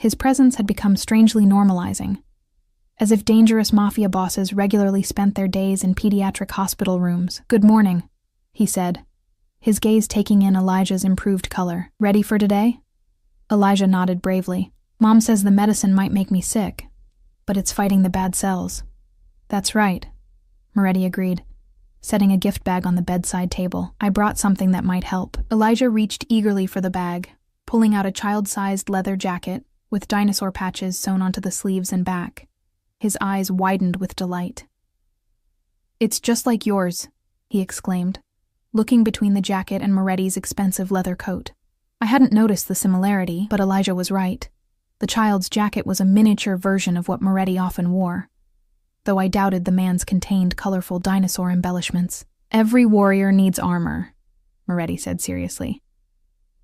Speaker 1: His presence had become strangely normalizing, as if dangerous mafia bosses regularly spent their days in pediatric hospital rooms. Good morning, he said, his gaze taking in Elijah's improved color. "Ready for today?" Elijah nodded bravely. "Mom says the medicine might make me sick, but it's fighting the bad cells." "That's right," Moretti agreed, setting a gift bag on the bedside table. "I brought something that might help." Elijah reached eagerly for the bag, pulling out a child-sized leather jacket with dinosaur patches sewn onto the sleeves and back. His eyes widened with delight. "It's just like yours," he exclaimed, looking between the jacket and Moretti's expensive leather coat. I hadn't noticed the similarity, but Elijah was right. The child's jacket was a miniature version of what Moretti often wore, though I doubted the man's contained colorful dinosaur embellishments. "Every warrior needs armor," Moretti said seriously.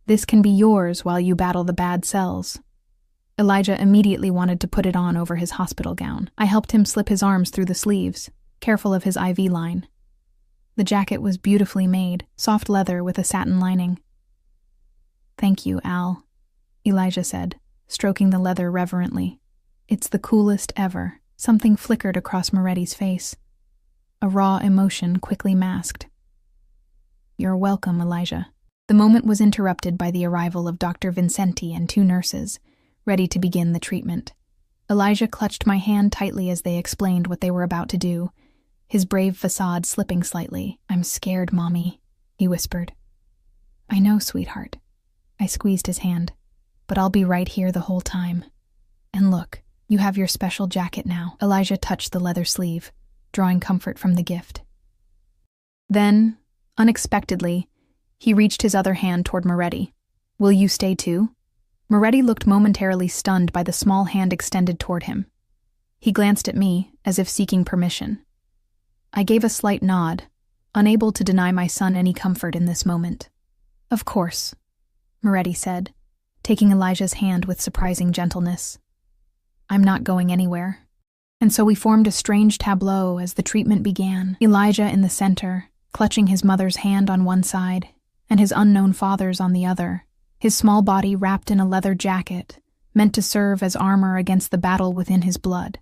Speaker 1: "This can be yours while you battle the bad cells." Elijah immediately wanted to put it on over his hospital gown. I helped him slip his arms through the sleeves, careful of his IV line. The jacket was beautifully made, soft leather with a satin lining. "Thank you, Al," Elijah said, stroking the leather reverently. "It's the coolest ever." Something flickered across Moretti's face, a raw emotion quickly masked. "You're welcome, Elijah." The moment was interrupted by the arrival of Dr. Vincenti and 2 nurses, ready to begin the treatment. Elijah clutched my hand tightly as they explained what they were about to do, his brave facade slipping slightly. "I'm scared, Mommy," he whispered. "I know, sweetheart." I squeezed his hand. "But I'll be right here the whole time. And look, you have your special jacket now." Elijah touched the leather sleeve, drawing comfort from the gift. Then, unexpectedly, he reached his other hand toward Moretti. "Will you stay too?" Moretti looked momentarily stunned by the small hand extended toward him. He glanced at me, as if seeking permission. I gave a slight nod, unable to deny my son any comfort in this moment. "Of course," Moretti said, taking Elijah's hand with surprising gentleness. "I'm not going anywhere." And so we formed a strange tableau as the treatment began. Elijah in the center, clutching his mother's hand on one side, and his unknown father's on the other, his small body wrapped in a leather jacket, meant to serve as armor against the battle within his blood.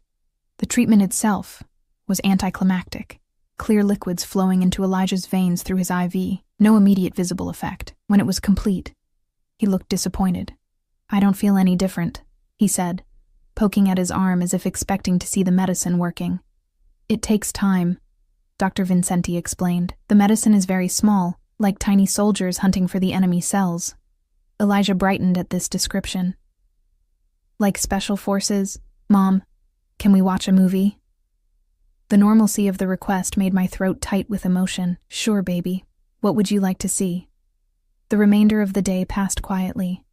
Speaker 1: The treatment itself was anticlimactic, clear liquids flowing into Elijah's veins through his IV, no immediate visible effect. When it was complete, he looked disappointed. "I don't feel any different," he said, poking at his arm as if expecting to see the medicine working. "It takes time," Dr. Vincenti explained. "The medicine is very small, like tiny soldiers hunting for the enemy cells." Elijah brightened at this description. "Like special forces? Mom, can we watch a movie?" The normalcy of the request made my throat tight with emotion. "Sure, baby. What would you like to see?" The remainder of the day passed quietly.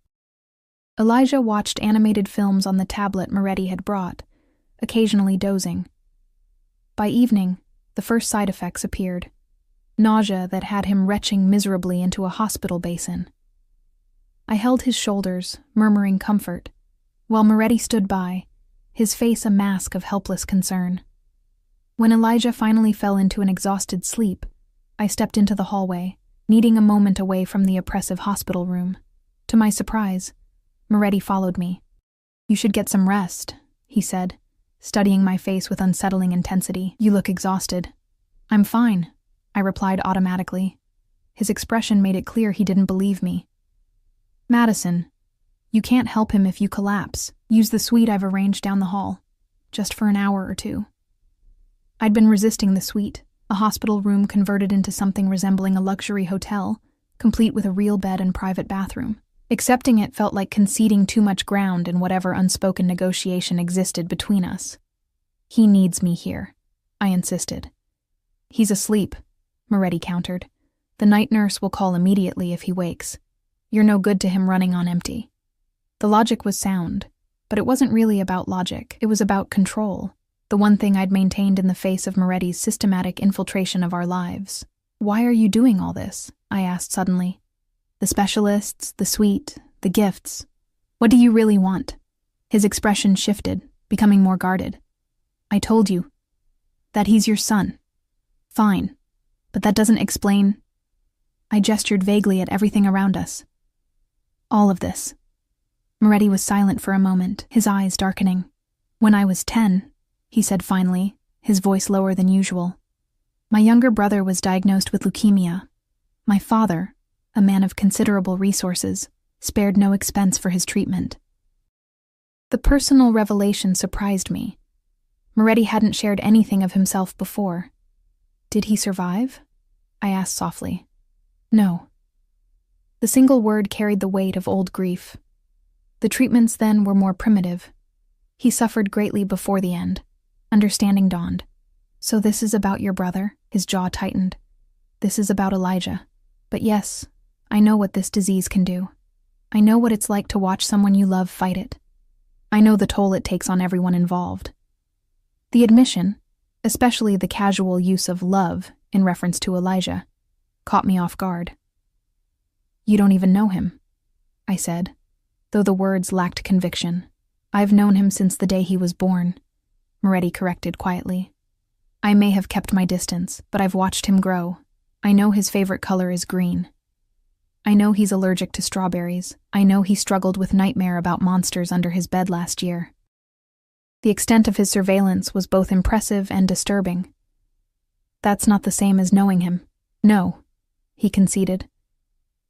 Speaker 1: Elijah watched animated films on the tablet Moretti had brought, occasionally dozing. By evening, the first side effects appeared. Nausea that had him retching miserably into a hospital basin. I held his shoulders, murmuring comfort, while Moretti stood by, his face a mask of helpless concern. When Elijah finally fell into an exhausted sleep, I stepped into the hallway, needing a moment away from the oppressive hospital room. To my surprise, Moretti followed me. "You should get some rest," he said, studying my face with unsettling intensity. "You look exhausted." "I'm fine," I replied automatically. His expression made it clear he didn't believe me. "Madison, you can't help him if you collapse. Use the suite I've arranged down the hall, just for an hour or 2. I'd been resisting the suite, a hospital room converted into something resembling a luxury hotel, complete with a real bed and private bathroom. Accepting it felt like conceding too much ground in whatever unspoken negotiation existed between us. "He needs me here," I insisted. "He's asleep," Moretti countered. "The night nurse will call immediately if he wakes. You're no good to him running on empty." The logic was sound, but it wasn't really about logic. It was about control, the one thing I'd maintained in the face of Moretti's systematic infiltration of our lives. "Why are you doing all this?" I asked suddenly. "The specialists, the suite, the gifts. What do you really want?" His expression shifted, becoming more guarded. "I told you that he's your son. Fine, but that doesn't explain." I gestured vaguely at everything around us. "All of this." Moretti was silent for a moment, his eyes darkening. "When I was 10, he said finally, his voice lower than usual, "my younger brother was diagnosed with leukemia. My father, a man of considerable resources, spared no expense for his treatment. The personal revelation surprised me. Moretti hadn't shared anything of himself before. Did he survive? I asked softly. No. The single word carried the weight of old grief. The treatments then were more primitive. He suffered greatly before the end. Understanding dawned. So this is about your brother? His jaw tightened. This is about Elijah. But yes, I know what this disease can do. I know what it's like to watch someone you love fight it. I know the toll it takes on everyone involved. The admission, especially the casual use of love in reference to Elijah, caught me off guard. You don't even know him, I said, though the words lacked conviction. I've known him since the day he was born, Moretti corrected quietly. I may have kept my distance, but I've watched him grow. I know his favorite color is green. I know he's allergic to strawberries. I know he struggled with nightmare about monsters under his bed last year. The extent of his surveillance was both impressive and disturbing. That's not the same as knowing him. No, he conceded.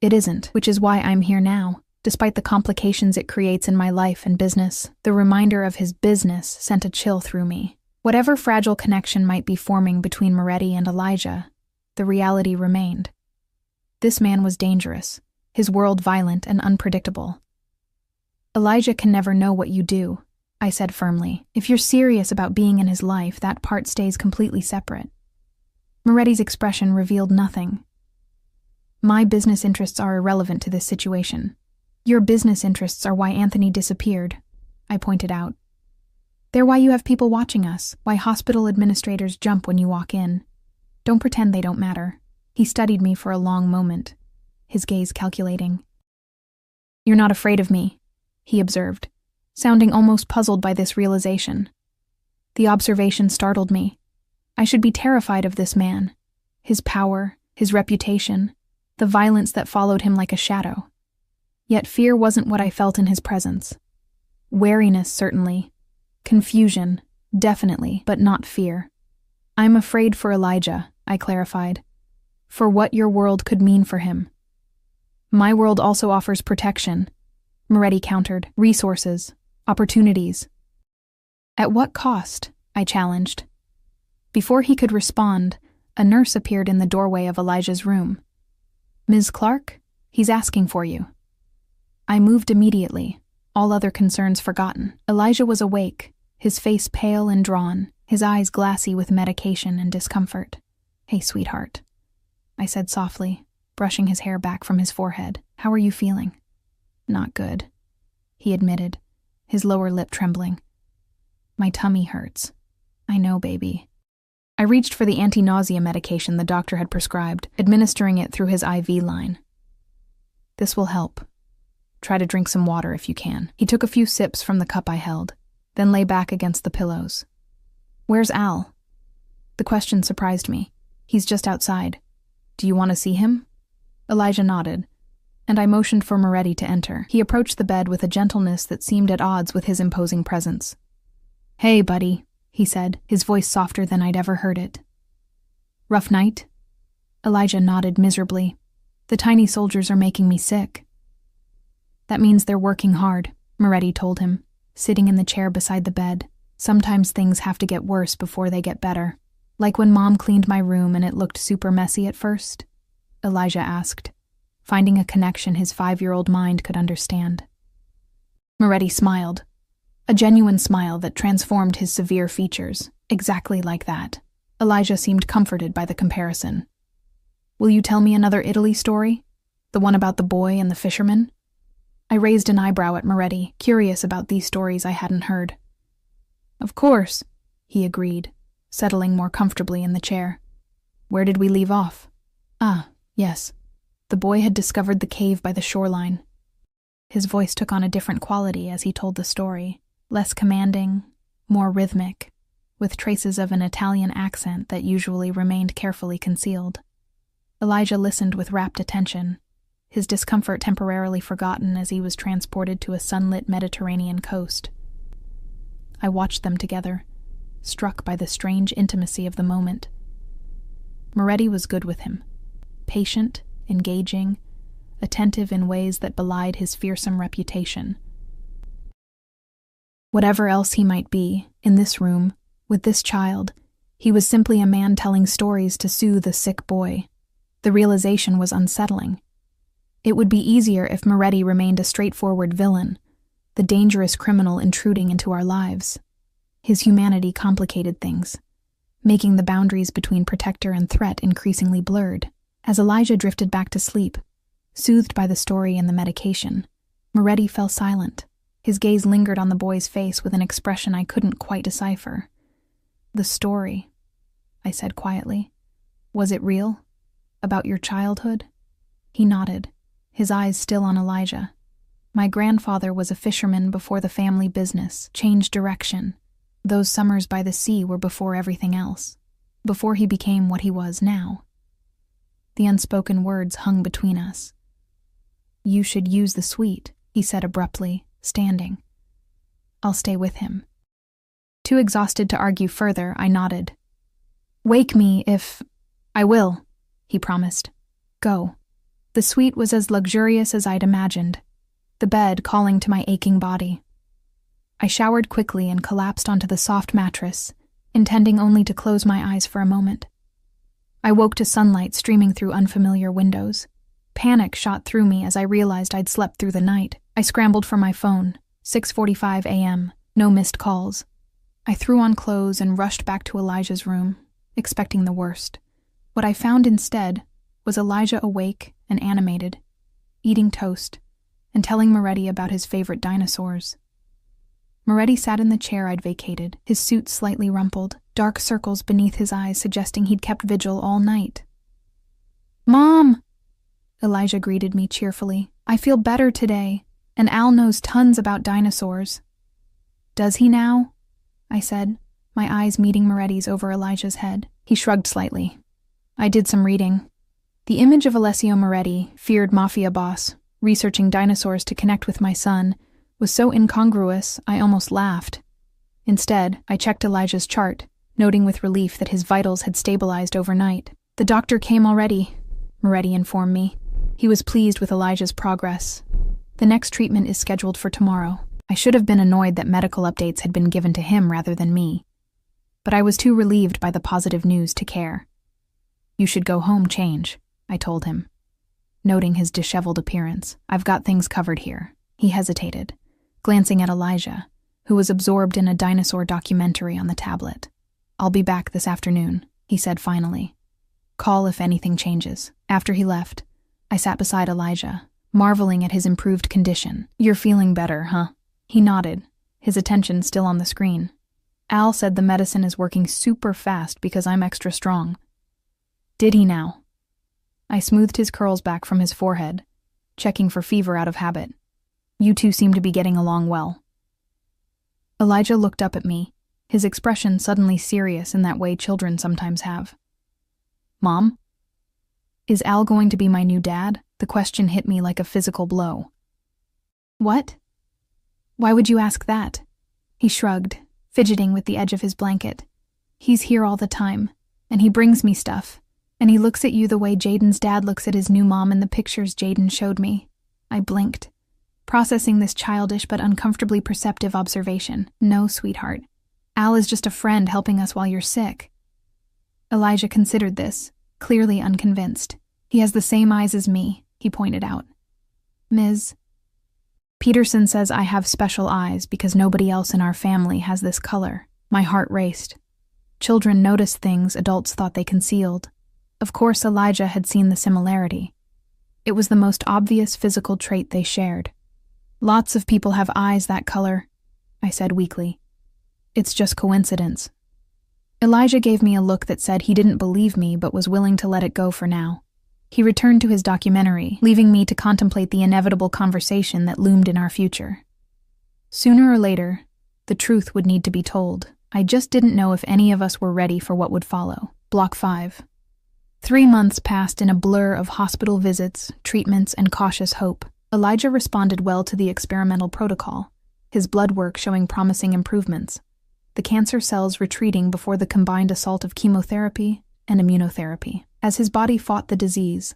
Speaker 1: It isn't, which is why I'm here now. Despite the complications it creates in my life and business, the reminder of his business sent a chill through me. Whatever fragile connection might be forming between Moretti and Elijah, the reality remained. This man was dangerous, his world violent and unpredictable. Elijah can never know what you do, I said firmly. If you're serious about being in his life, that part stays completely separate. Moretti's expression revealed nothing. My business interests are irrelevant to this situation. Your business interests are why Anthony disappeared, I pointed out. They're why you have people watching us, why hospital administrators jump when you walk in. Don't pretend they don't matter. He studied me for a long moment, his gaze calculating. You're not afraid of me, he observed, sounding almost puzzled by this realization. The observation startled me. I should be terrified of this man, his power, his reputation, the violence that followed him like a shadow. Yet fear wasn't what I felt in his presence. Wariness, certainly. Confusion, definitely, but not fear. I'm afraid for Elijah, I clarified. For what your world could mean for him. My world also offers protection, Moretti countered, resources, opportunities. At what cost? I challenged. Before he could respond, a nurse appeared in the doorway of Elijah's room. Ms. Clark, he's asking for you. I moved immediately, all other concerns forgotten. Elijah was awake, his face pale and drawn, his eyes glassy with medication and discomfort. Hey, sweetheart, I said softly, brushing his hair back from his forehead. How are you feeling? Not good, he admitted, his lower lip trembling. My tummy hurts. I know, baby. I reached for the anti-nausea medication the doctor had prescribed, administering it through his IV line. This will help. Try to drink some water if you can. He took a few sips from the cup I held, then lay back against the pillows. Where's Al? The question surprised me. He's just outside. Do you want to see him? Elijah nodded, and I motioned for Moretti to enter. He approached the bed with a gentleness that seemed at odds with his imposing presence. Hey, buddy, he said, his voice softer than I'd ever heard it. Rough night? Elijah nodded miserably. The tiny soldiers are making me sick. That means they're working hard, Moretti told him, sitting in the chair beside the bed. Sometimes things have to get worse before they get better. Like when Mom cleaned my room and it looked super messy at first? Elijah asked, finding a connection his 5-year-old mind could understand. Moretti smiled, a genuine smile that transformed his severe features, exactly like that. Elijah seemed comforted by the comparison. Will you tell me another Italy story? The one about the boy and the fisherman? I raised an eyebrow at Moretti, curious about these stories I hadn't heard. Of course, he agreed, settling more comfortably in the chair. Where did we leave off? Ah, yes. The boy had discovered the cave by the shoreline. His voice took on a different quality as he told the story, less commanding, more rhythmic, with traces of an Italian accent that usually remained carefully concealed. Elijah listened with rapt attention, his discomfort temporarily forgotten as he was transported to a sunlit Mediterranean coast. I watched them together, struck by the strange intimacy of the moment. Moretti was good with him, patient, engaging, attentive in ways that belied his fearsome reputation. Whatever else he might be, in this room, with this child, he was simply a man telling stories to soothe a sick boy. The realization was unsettling. It would be easier if Moretti remained a straightforward villain, the dangerous criminal intruding into our lives. His humanity complicated things, making the boundaries between protector and threat increasingly blurred. As Elijah drifted back to sleep, soothed by the story and the medication, Moretti fell silent. His gaze lingered on the boy's face with an expression I couldn't quite decipher. "The story," I said quietly. "Was it real? About your childhood?" He nodded, his eyes still on Elijah. "My grandfather was a fisherman before the family business changed direction. Those summers by the sea were before everything else, before he became what he was now." The unspoken words hung between us. "You should use the suite," he said abruptly, standing. "I'll stay with him." Too exhausted to argue further, I nodded. "Wake me if—" "I will," he promised. "Go." The suite was as luxurious as I'd imagined, the bed calling to my aching body. I showered quickly and collapsed onto the soft mattress, intending only to close my eyes for a moment. I woke to sunlight streaming through unfamiliar windows. Panic shot through me as I realized I'd slept through the night. I scrambled for my phone. 6:45 a.m., no missed calls. I threw on clothes and rushed back to Elijah's room, expecting the worst. What I found instead was Elijah awake and animated, eating toast, and telling Moretti about his favorite dinosaurs. Moretti sat in the chair I'd vacated, his suit slightly rumpled, dark circles beneath his eyes suggesting he'd kept vigil all night. "Mom!" Elijah greeted me cheerfully. "I feel better today, and Al knows tons about dinosaurs." "Does he now?" I said, my eyes meeting Moretti's over Elijah's head. He shrugged slightly. "I did some reading." The image of Alessio Moretti, feared mafia boss, researching dinosaurs to connect with my son, was so incongruous I almost laughed. Instead, I checked Elijah's chart, noting with relief that his vitals had stabilized overnight. "The doctor came already," Moretti informed me. He was pleased with Elijah's progress. "The next treatment is scheduled for tomorrow." I should have been annoyed that medical updates had been given to him rather than me, but I was too relieved by the positive news to care. "You should go home, change," I told him, noting his disheveled appearance. "I've got things covered here." He hesitated, glancing at Elijah, who was absorbed in a dinosaur documentary on the tablet. "I'll be back this afternoon," he said finally. "Call if anything changes." After he left, I sat beside Elijah, marveling at his improved condition. "You're feeling better, huh?" He nodded, his attention still on the screen. "Al said the medicine is working super fast because I'm extra strong." "Did he now?" I smoothed his curls back from his forehead, checking for fever out of habit. "You two seem to be getting along well." Elijah looked up at me, his expression suddenly serious in that way children sometimes have. "Mom? Is Al going to be my new dad?" The question hit me like a physical blow. "What? Why would you ask that?" He shrugged, fidgeting with the edge of his blanket. "He's here all the time, and he brings me stuff, and he looks at you the way Jaden's dad looks at his new mom in the pictures Jaden showed me." I blinked, processing this childish but uncomfortably perceptive observation. "No, sweetheart. Al is just a friend helping us while you're sick." Elijah considered this, clearly unconvinced. "He has the same eyes as me," he pointed out. "Ms. Peterson says I have special eyes because nobody else in our family has this color." My heart raced. Children noticed things adults thought they concealed. Of course, Elijah had seen the similarity. It was the most obvious physical trait they shared. "Lots of people have eyes that color," I said weakly. "It's just coincidence." Elijah gave me a look that said he didn't believe me but was willing to let it go for now. He returned to his documentary, leaving me to contemplate the inevitable conversation that loomed in our future. Sooner or later, the truth would need to be told. I just didn't know if any of us were ready for what would follow. Block 5. 3 months passed in a blur of hospital visits, treatments, and cautious hope. Elijah responded well to the experimental protocol, his blood work showing promising improvements, the cancer cells retreating before the combined assault of chemotherapy and immunotherapy. As his body fought the disease,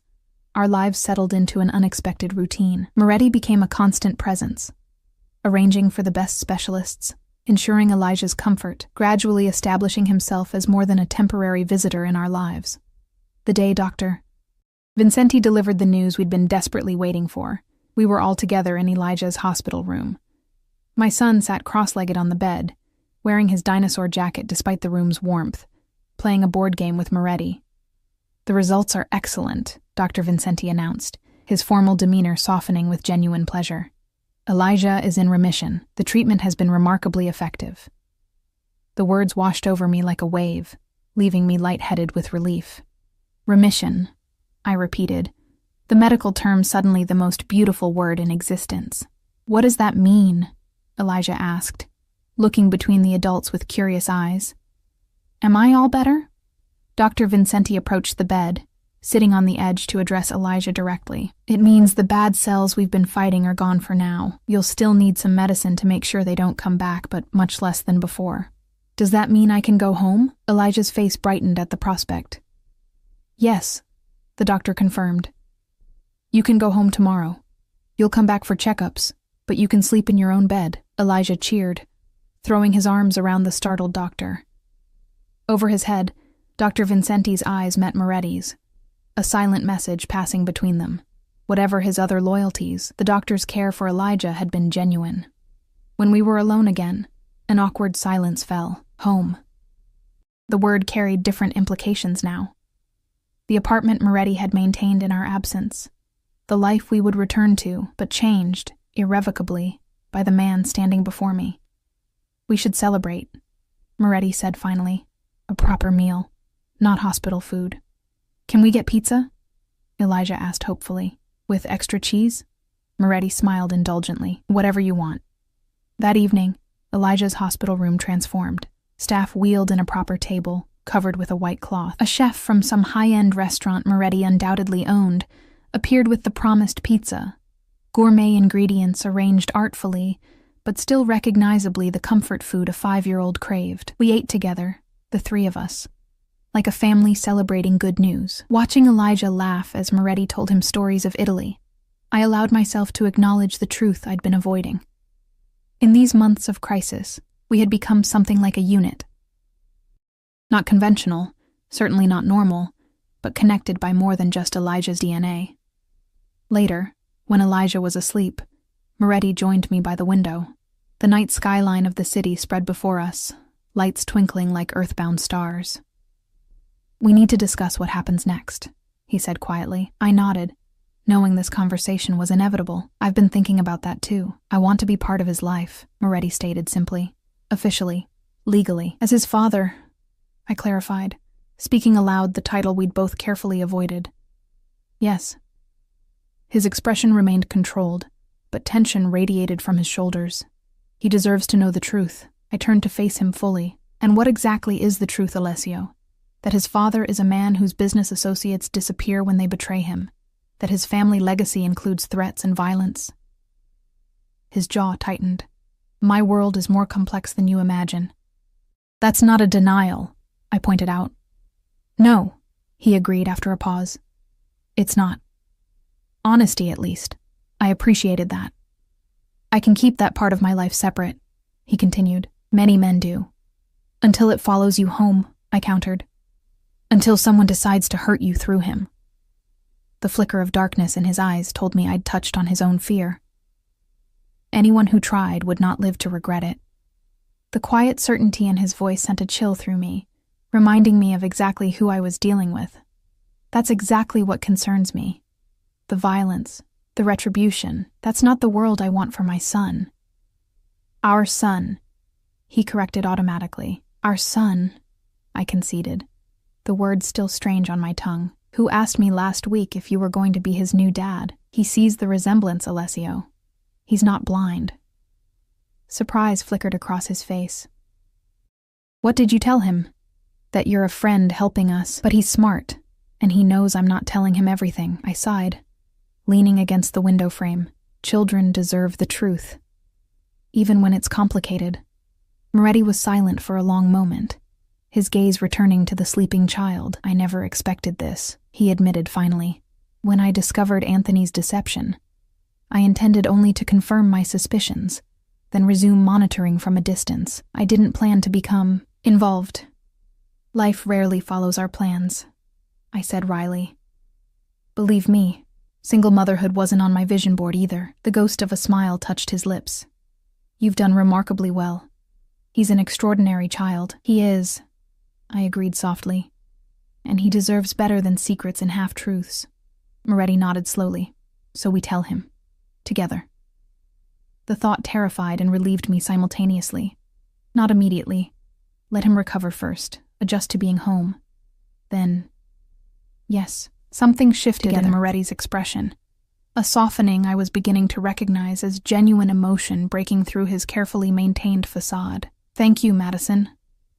Speaker 1: Our lives settled into an unexpected routine. Moretti became a constant presence, arranging for the best specialists, ensuring Elijah's comfort, gradually establishing himself as more than a temporary visitor in our lives. The day Dr. Vincenti delivered the news we'd been desperately waiting for. We were all together in Elijah's hospital room. My son sat cross-legged on the bed, wearing his dinosaur jacket despite the room's warmth, playing a board game with Moretti. "The results are excellent," Dr. Vincenti announced, his formal demeanor softening with genuine pleasure. "Elijah is in remission. The treatment has been remarkably effective." The words washed over me like a wave, leaving me lightheaded with relief. "Remission," I repeated, the medical term suddenly the most beautiful word in existence. "What does that mean?" Elijah asked, looking between the adults with curious eyes. "Am I all better?" Dr. Vincenti approached the bed, sitting on the edge to address Elijah directly. "It means the bad cells we've been fighting are gone for now. You'll still need some medicine to make sure they don't come back, but much less than before." "Does that mean I can go home?" Elijah's face brightened at the prospect. "Yes," the doctor confirmed. "You can go home tomorrow. You'll come back for checkups, but you can sleep in your own bed." Elijah cheered, throwing his arms around the startled doctor. Over his head, Dr. Vincenti's eyes met Moretti's, a silent message passing between them. Whatever his other loyalties, the doctor's care for Elijah had been genuine. When we were alone again, an awkward silence fell. Home. The word carried different implications now. The apartment Moretti had maintained in our absence. The life we would return to, but changed, irrevocably, by the man standing before me. "We should celebrate," Moretti said finally. "A proper meal, not hospital food." "Can we get pizza?" Elijah asked hopefully. "With extra cheese?" Moretti smiled indulgently. "Whatever you want." That evening, Elijah's hospital room transformed. Staff wheeled in a proper table, covered with a white cloth. A chef from some high-end restaurant Moretti undoubtedly owned appeared with the promised pizza. Gourmet ingredients arranged artfully, but still recognizably the comfort food a 5-year-old craved. We ate together, the three of us, like a family celebrating good news. Watching Elijah laugh as Moretti told him stories of Italy, I allowed myself to acknowledge the truth I'd been avoiding. In these months of crisis, we had become something like a unit. Not conventional, certainly not normal, but connected by more than just Elijah's DNA. Later, when Elijah was asleep, Moretti joined me by the window. The night skyline of the city spread before us, lights twinkling like earthbound stars. "We need to discuss what happens next," he said quietly. I nodded, knowing this conversation was inevitable. "I've been thinking about that too. I want to be part of his life," Moretti stated simply. "Officially, legally. As his father," I clarified, speaking aloud the title we'd both carefully avoided. "Yes." His expression remained controlled, but tension radiated from his shoulders. "He deserves to know the truth." I turned to face him fully. "And what exactly is the truth, Alessio? That his father is a man whose business associates disappear when they betray him? That his family legacy includes threats and violence?" His jaw tightened. "My world is more complex than you imagine." "That's not a denial," I pointed out. "No," he agreed after a pause. "It's not. Honesty, at least. I appreciated that. I can keep that part of my life separate," he continued. "Many men do. Until it follows you home," I countered. "Until someone decides to hurt you through him." The flicker of darkness in his eyes told me I'd touched on his own fear. Anyone who tried would not live to regret it. The quiet certainty in his voice sent a chill through me, reminding me of exactly who I was dealing with. That's exactly what concerns me. The violence, the retribution, that's not the world I want for my son. "Our son," he corrected automatically. "Our son," I conceded, the word still strange on my tongue. "Who asked me last week if you were going to be his new dad? He sees the resemblance, Alessio. He's not blind." Surprise flickered across his face. "What did you tell him?" "That you're a friend helping us, but he's smart, and he knows I'm not telling him everything," I sighed, leaning against the window frame. "Children deserve the truth, even when it's complicated." Moretti was silent for a long moment, his gaze returning to the sleeping child. "I never expected this," he admitted finally. When I discovered Anthony's deception, I intended only to confirm my suspicions, then resume monitoring from a distance. I didn't plan to become involved. Life rarely follows our plans, I said wryly. Believe me, single motherhood wasn't on my vision board either. The ghost of a smile touched his lips. You've done remarkably well. He's an extraordinary child. He is, I agreed softly. And he deserves better than secrets and half-truths. Moretti nodded slowly. So we tell him. Together. The thought terrified and relieved me simultaneously. Not immediately. Let him recover first, adjust to being home. Then, yes, something shifted in Moretti's expression. A softening I was beginning to recognize as genuine emotion breaking through his carefully maintained facade. Thank you, Madison.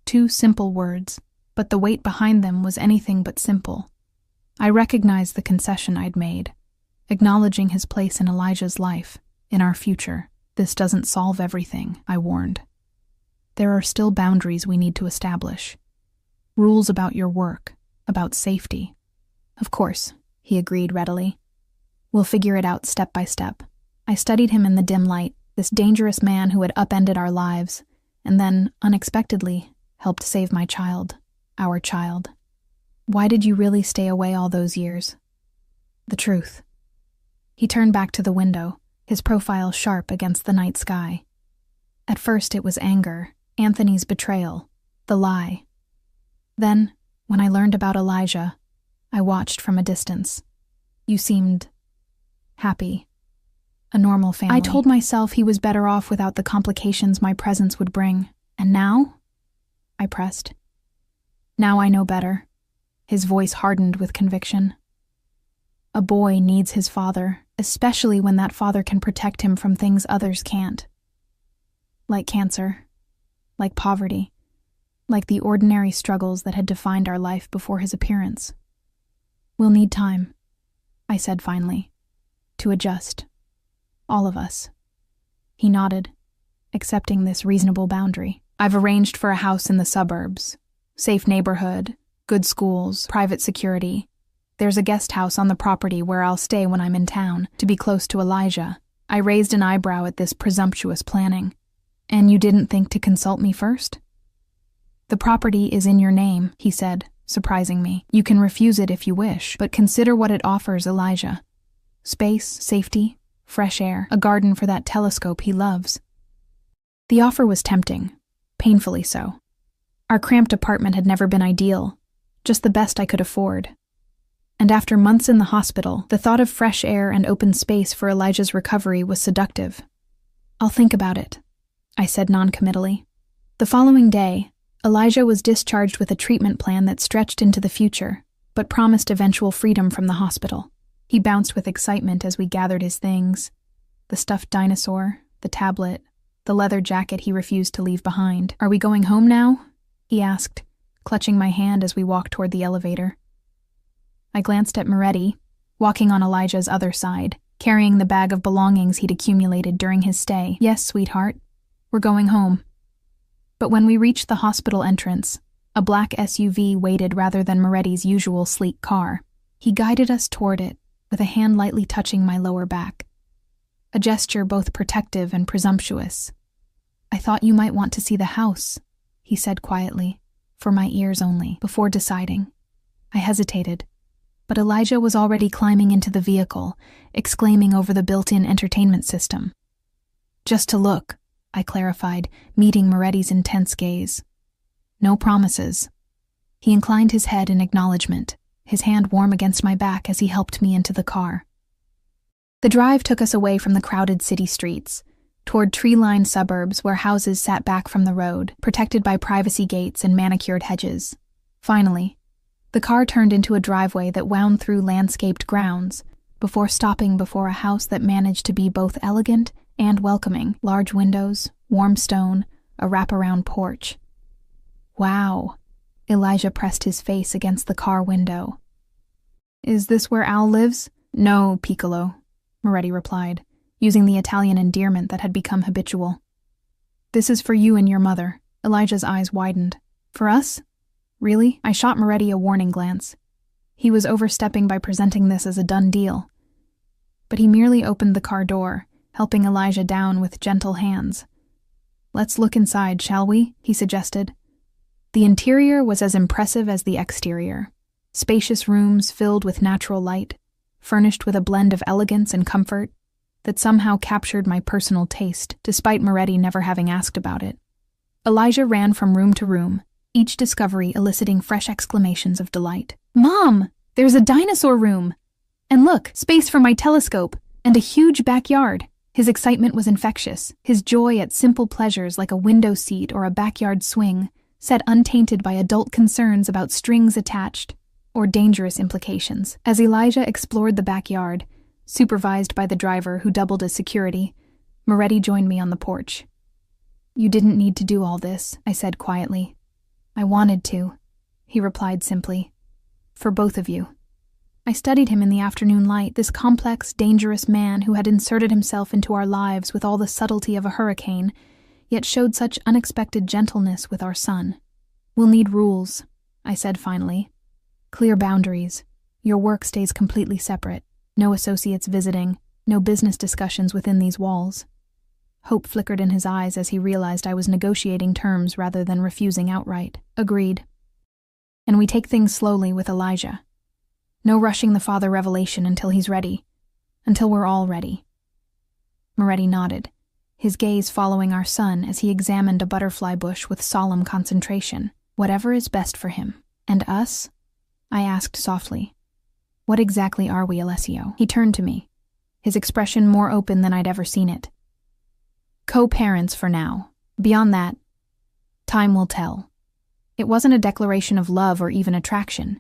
Speaker 1: 2 simple words, but the weight behind them was anything but simple. I recognized the concession I'd made, acknowledging his place in Elijah's life, in our future. This doesn't solve everything, I warned. There are still boundaries we need to establish. Rules about your work, about safety. Of course, he agreed readily. We'll figure it out step by step. I studied him in the dim light, this dangerous man who had upended our lives, and then, unexpectedly, helped save my child, our child. Why did you really stay away all those years? The truth. He turned back to the window, his profile sharp against the night sky. At first it was anger, Anthony's betrayal, the lie. Then, when I learned about Elijah, I watched from a distance. You seemed happy. A normal family. I told myself he was better off without the complications my presence would bring. And now? I pressed. Now I know better. His voice hardened with conviction. A boy needs his father, especially when that father can protect him from things others can't. Like cancer, like poverty, like the ordinary struggles that had defined our life before his appearance. We'll need time, I said finally, to adjust. All of us. He nodded, accepting this reasonable boundary. I've arranged for a house in the suburbs. Safe neighborhood, good schools, private security. There's a guest house on the property where I'll stay when I'm in town, to be close to Elijah. I raised an eyebrow at this presumptuous planning. And you didn't think to consult me first? The property is in your name, he said, surprising me. You can refuse it if you wish, but consider what it offers Elijah. Space, safety, fresh air, a garden for that telescope he loves. The offer was tempting, painfully so. Our cramped apartment had never been ideal, just the best I could afford. And after months in the hospital, the thought of fresh air and open space for Elijah's recovery was seductive. I'll think about it, I said non-committally. The following day, Elijah was discharged with a treatment plan that stretched into the future, but promised eventual freedom from the hospital. He bounced with excitement as we gathered his things. The stuffed dinosaur, the tablet, the leather jacket he refused to leave behind. Are we going home now? He asked, clutching my hand as we walked toward the elevator. I glanced at Moretti, walking on Elijah's other side, carrying the bag of belongings he'd accumulated during his stay. Yes, sweetheart, we're going home. But when we reached the hospital entrance, a black SUV waited rather than Moretti's usual sleek car. He guided us toward it, with a hand lightly touching my lower back. A gesture both protective and presumptuous. I thought you might want to see the house, he said quietly, for my ears only, before deciding. I hesitated, but Elijah was already climbing into the vehicle, exclaiming over the built-in entertainment system. Just to look, I clarified, meeting Moretti's intense gaze. No promises. He inclined his head in acknowledgement, his hand warm against my back as he helped me into the car. The drive took us away from the crowded city streets, toward tree-lined suburbs where houses sat back from the road, protected by privacy gates and manicured hedges. Finally, the car turned into a driveway that wound through landscaped grounds, before stopping before a house that managed to be both elegant and welcoming. Large windows, warm stone, a wraparound porch. Wow. Elijah pressed his face against the car window. Is this where Al lives? No, Piccolo, Moretti replied, using the Italian endearment that had become habitual. This is for you and your mother. Elijah's eyes widened. For us? Really? I shot Moretti a warning glance. He was overstepping by presenting this as a done deal. But he merely opened the car door, helping Elijah down with gentle hands. "Let's look inside, shall we?" he suggested. The interior was as impressive as the exterior. Spacious rooms filled with natural light, furnished with a blend of elegance and comfort that somehow captured my personal taste, despite Moretti never having asked about it. Elijah ran from room to room, each discovery eliciting fresh exclamations of delight. "Mom, there's a dinosaur room! And look, space for my telescope, and a huge backyard." His excitement was infectious, his joy at simple pleasures like a window seat or a backyard swing, set untainted by adult concerns about strings attached or dangerous implications. As Elijah explored the backyard, supervised by the driver who doubled as security, Moretti joined me on the porch. "You didn't need to do all this," I said quietly. "I wanted to," he replied simply. "For both of you." I studied him in the afternoon light, this complex, dangerous man who had inserted himself into our lives with all the subtlety of a hurricane, yet showed such unexpected gentleness with our son. "We'll need rules," I said finally. "Clear boundaries. Your work stays completely separate. No associates visiting, no business discussions within these walls." Hope flickered in his eyes as he realized I was negotiating terms rather than refusing outright. "Agreed. And we take things slowly with Elijah. No rushing the father revelation until he's ready. Until we're all ready." Moretti nodded, his gaze following our son as he examined a butterfly bush with solemn concentration. "Whatever is best for him. And us?" I asked softly. "What exactly are we, Alessio?" He turned to me, his expression more open than I'd ever seen it. "Co-parents for now. Beyond that, time will tell." It wasn't a declaration of love or even attraction.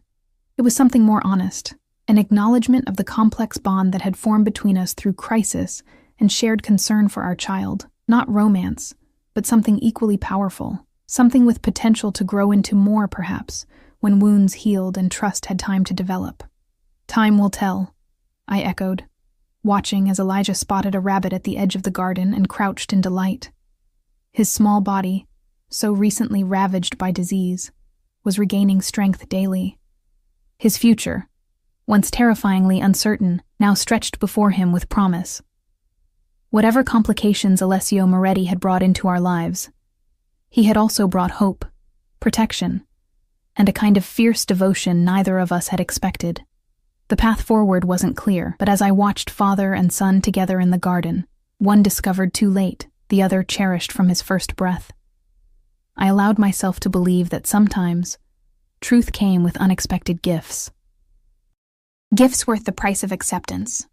Speaker 1: It was something more honest, an acknowledgement of the complex bond that had formed between us through crisis and shared concern for our child. Not romance, but something equally powerful, something with potential to grow into more, perhaps, when wounds healed and trust had time to develop. "Time will tell," I echoed, watching as Elijah spotted a rabbit at the edge of the garden and crouched in delight. His small body, so recently ravaged by disease, was regaining strength daily. His future, once terrifyingly uncertain, now stretched before him with promise. Whatever complications Alessio Moretti had brought into our lives, he had also brought hope, protection, and a kind of fierce devotion neither of us had expected. The path forward wasn't clear, but as I watched father and son together in the garden, one discovered too late, the other cherished from his first breath, I allowed myself to believe that sometimes truth came with unexpected gifts. Gifts worth the price of acceptance.